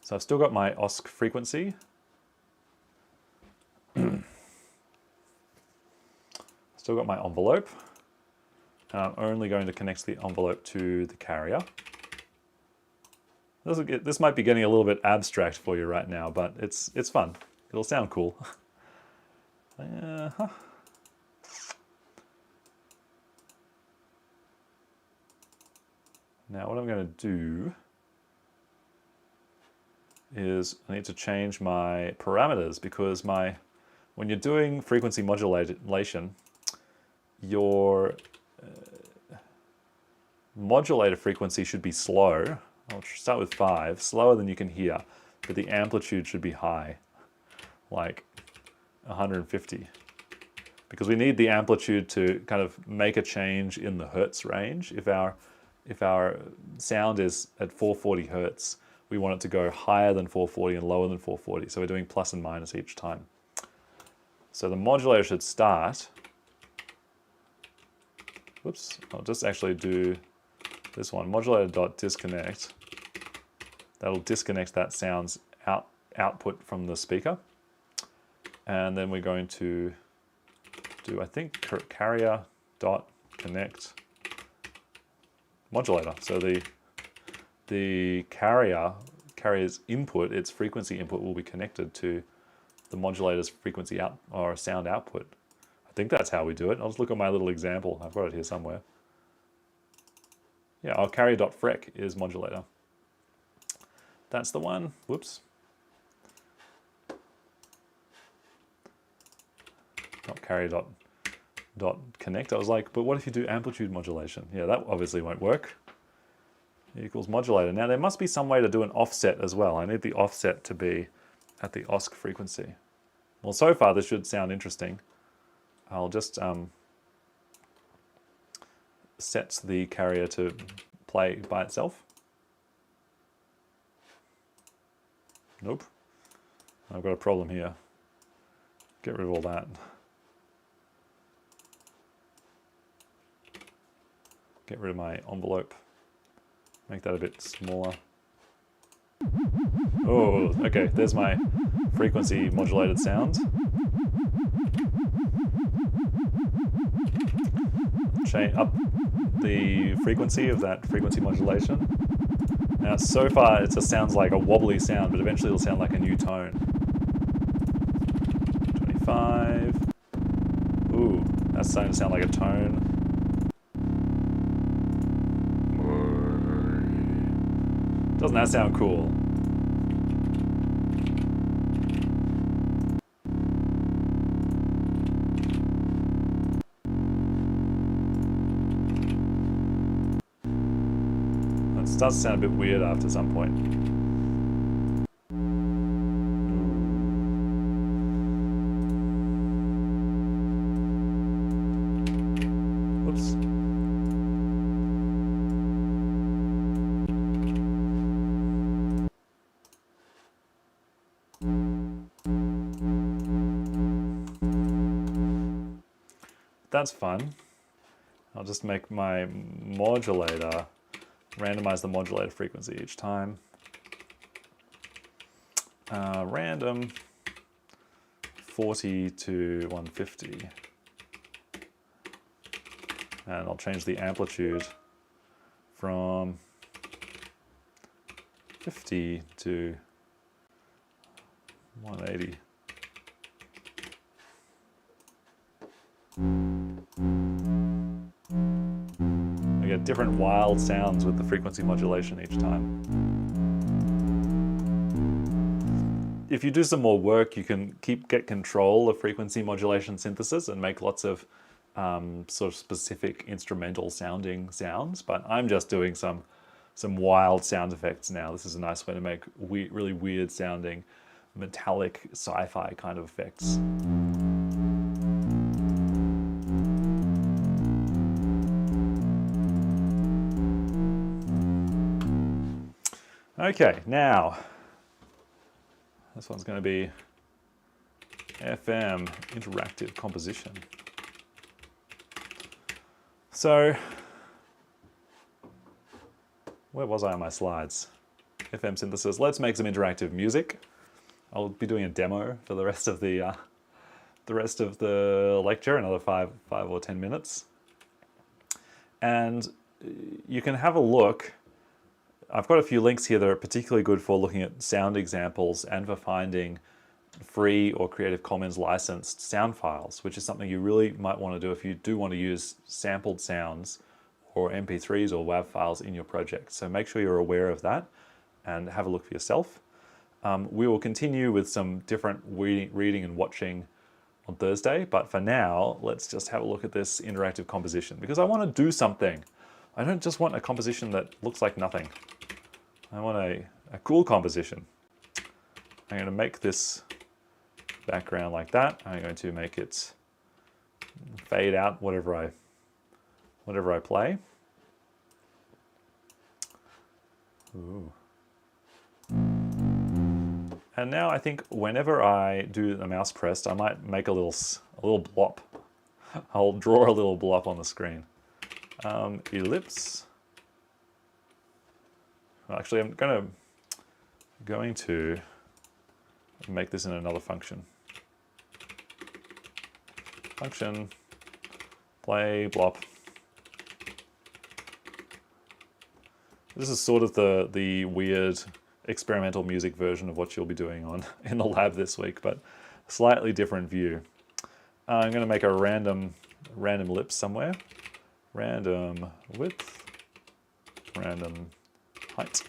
So I've still got my OSC frequency. Still got my envelope. I'm only going to connect the envelope to the carrier. This might be getting a little bit abstract for you right now, but it's fun. It'll sound cool. Now what I'm going to do is I need to change my parameters, because when you're doing frequency modulation, your modulator frequency should be slow. I'll start with 5, slower than you can hear, but the amplitude should be high, like 150. Because we need the amplitude to kind of make a change in the hertz range. If our sound is at 440 hertz, we want it to go higher than 440 and lower than 440. So we're doing plus and minus each time. So the modulator should start. Whoops, I'll just actually do this one, modulator.disconnect. That'll disconnect that sound's output from the speaker. And then we're going to do, I think, carrier.connect modulator. So the carrier's input, its frequency input, will be connected to the modulator's frequency out or sound output. I think that's how we do it. I'll just look at my little example. I've got it here somewhere. Yeah, our carrier.frec is modulator. That's the one. Whoops. Not carrier.connect. I was like, but what if you do amplitude modulation? Yeah, that obviously won't work. Equals modulator. Now there must be some way to do an offset as well. I need the offset to be at the OSC frequency. Well, so far this should sound interesting. I'll just set the carrier to play by itself. Nope. I've got a problem here. Get rid of all that. Get rid of my envelope. Make that a bit smaller. Oh, okay, there's my frequency modulated sound. Change up the frequency of that frequency modulation. Now, so far it just sounds like a wobbly sound, but eventually it'll sound like a new tone. 25. Ooh, that's starting to sound like a tone. Doesn't that sound cool? That starts to sound a bit weird after some point. Whoops. That's fun. I'll just make my modulator, randomize the modulator frequency each time. Random 40 to 150. And I'll change the amplitude from 50 to 180. I get different wild sounds with the frequency modulation each time. If you do some more work, you can get control of frequency modulation synthesis and make lots of sort of specific instrumental sounding sounds, but I'm just doing some wild sound effects now. This is a nice way to make really weird sounding metallic sci-fi kind of effects. Okay, now this one's going to be FM interactive composition. So, where was I on my slides? FM synthesis. Let's make some interactive music. I'll be doing a demo for the rest of the lecture, another 5 or 10 minutes. And you can have a look. I've got a few links here that are particularly good for looking at sound examples and for finding free or Creative Commons licensed sound files, which is something you really might want to do if you do want to use sampled sounds or MP3s or WAV files in your project. So make sure you're aware of that and have a look for yourself. We will continue with some different reading and watching on Thursday, but for now, let's just have a look at this interactive composition because I want to do something. I don't just want a composition that looks like nothing. I want a cool composition. I'm going to make this background like that. I'm going to make it fade out whatever I play. Ooh. And now I think whenever I do the mouse pressed, I might make a little blop. I'll draw a little blop on the screen. Ellipse. Well, actually, I'm going to make this in another function. Function, play, blop. This is sort of the weird experimental music version of what you'll be doing in the lab this week, but a slightly different view. I'm going to make a random ellipse somewhere. Random width, random height,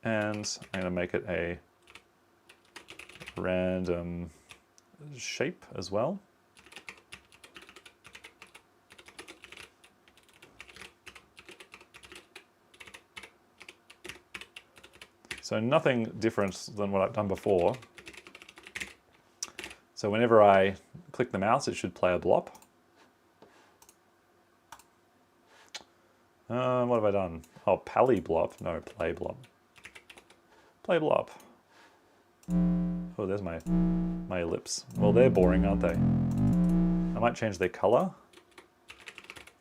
and I'm going to make it a random shape as well. So nothing different than what I've done before. So whenever I click the mouse, it should play a blop. What have I done? Oh, pally blop. No, play blop. Play blop. Oh, there's my ellipse. Well, they're boring, aren't they? I might change their color.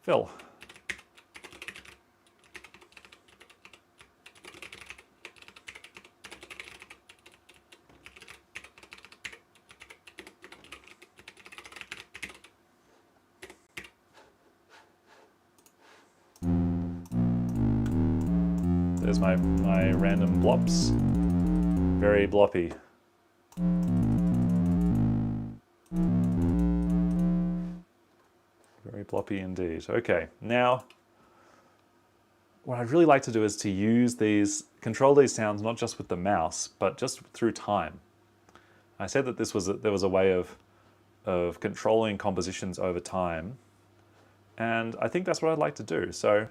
Fill. There's my random blops. Very bloppy. Very bloppy indeed. Okay, now what I'd really like to do is to control these sounds not just with the mouse, but just through time. I said that there was a way of controlling compositions over time, and I think that's what I'd like to do. So,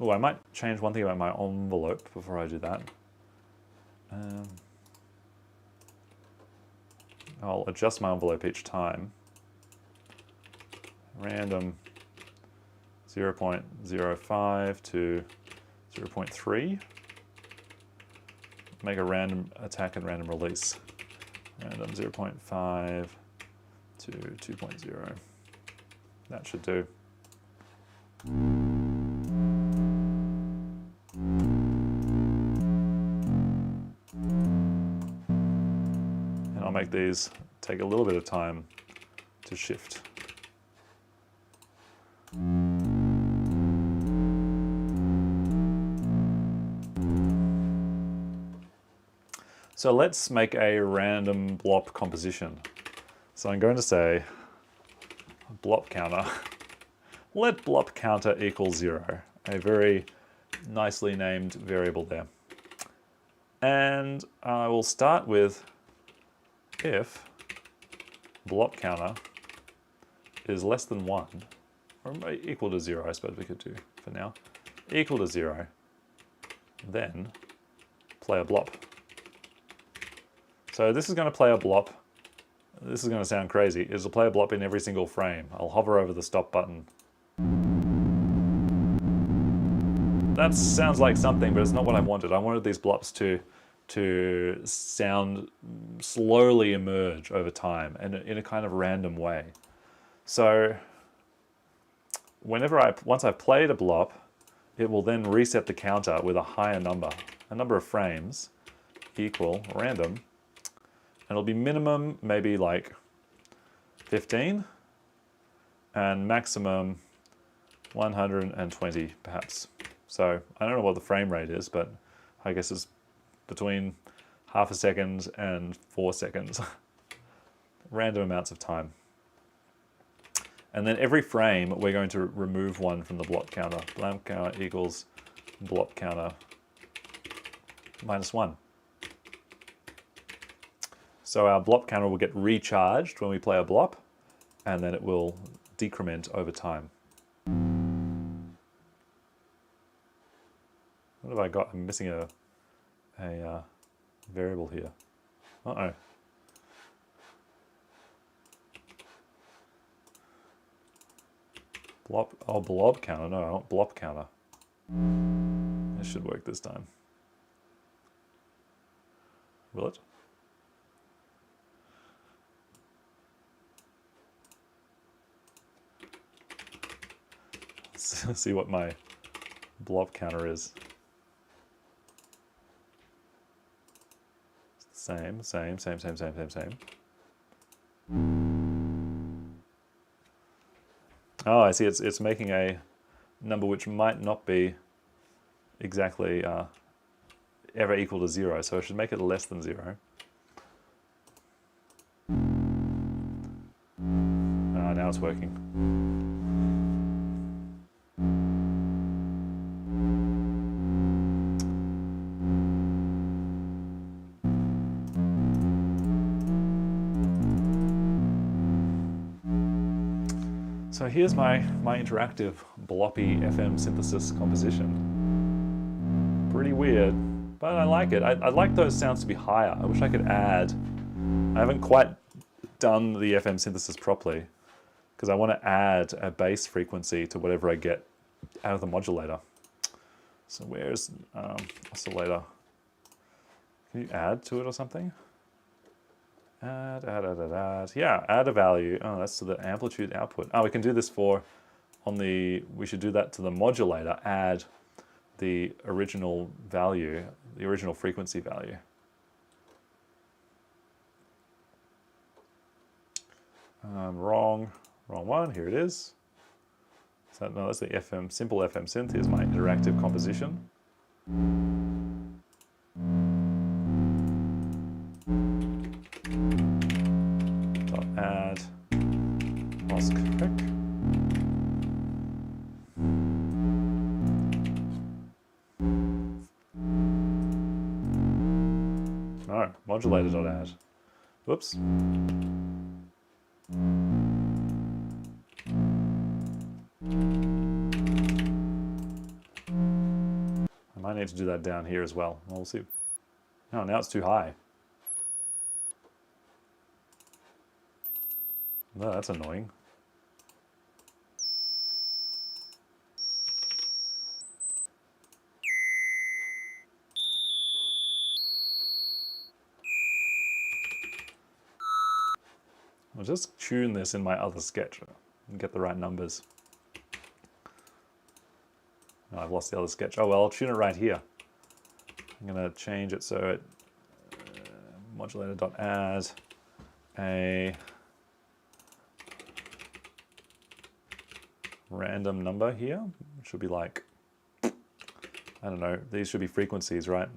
I might change one thing about my envelope before I do that. I'll adjust my envelope each time. Random 0.05 to 0.3. Make a random attack and random release. Random 0.5 to 2.0. That should do. Make these take a little bit of time to shift. So let's make a random Blop composition. So I'm going to say Blop counter. Let Blop counter equal 0, a very nicely named variable there. And I will start with if Blop counter is less than 1, or equal to 0, I suppose we could do for now, equal to 0, then play a Blop. So this is going to play a Blop. This is going to sound crazy. It'll play a Blop in every single frame. I'll hover over the stop button. That sounds like something, but it's not what I wanted. I wanted these Blops to sound slowly emerge over time and in a kind of random way. So once I've played a Blop, it will then reset the counter with a higher number, a number of frames equal random. And it'll be minimum maybe like 15 and maximum 120 perhaps. So I don't know what the frame rate is, but I guess it's between half a second and 4 seconds. Random amounts of time. And then every frame we're going to remove one from the Blop counter. Blop counter equals Blop counter -1. So our Blop counter will get recharged when we play a Blop, and then it will decrement over time. What have I got? I'm missing a variable here. Uh-oh. Blop, oh, Blob counter. No, I want Blop counter. This should work this time. Will it? Let's see what my Blop counter is. Same. Oh, I see. It's making a number which might not be exactly ever equal to 0, so I should make it less than 0. Ah, now it's working. So here's my interactive bloppy FM synthesis composition. Pretty weird, but I like it. I'd like those sounds to be higher. I wish I could add. I haven't quite done the FM synthesis properly because I want to add a bass frequency to whatever I get out of the modulator. So where's oscillator? Can you add to it or something? Add. Yeah, add a value. Oh, that's to the amplitude output. Oh, we can do this we should do that to the modulator, add the original value, the original frequency value. Wrong one, here it is. So, no, that's the FM, simple FM synth. Here's my interactive composition. Add osc. No, modulator.add. Whoops. I might need to do that down here as well. We'll see. Oh, now it's too high. No, that's annoying. I'll just tune this in my other sketch and get the right numbers. No, I've lost the other sketch. Oh well, I'll tune it right here. I'm going to change it so it modulator.add a random number here. It should be like, I don't know, these should be frequencies, right?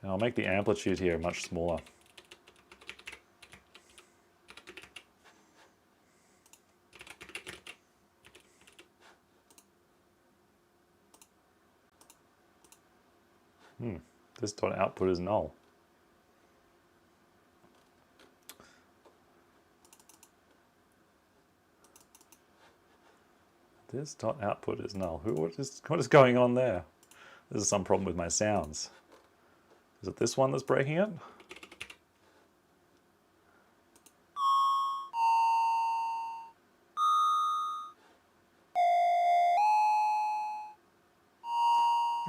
And I'll make the amplitude here much smaller. This dot output is null. This dot output is null. What is going on there? This is some problem with my sounds. Is it this one that's breaking it?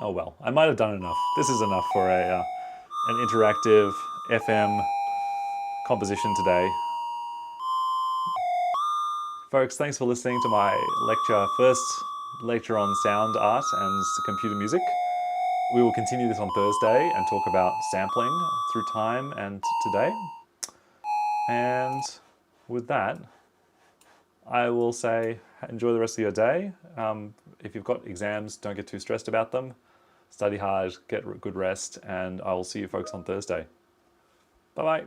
Oh well, I might have done enough. This is enough for an interactive FM composition today. Folks, thanks for listening to my first lecture on sound art and computer music. We will continue this on Thursday and talk about sampling through time and today. And with that, I will say enjoy the rest of your day. If you've got exams, don't get too stressed about them. Study hard, get good rest, and I will see you folks on Thursday. Bye-bye.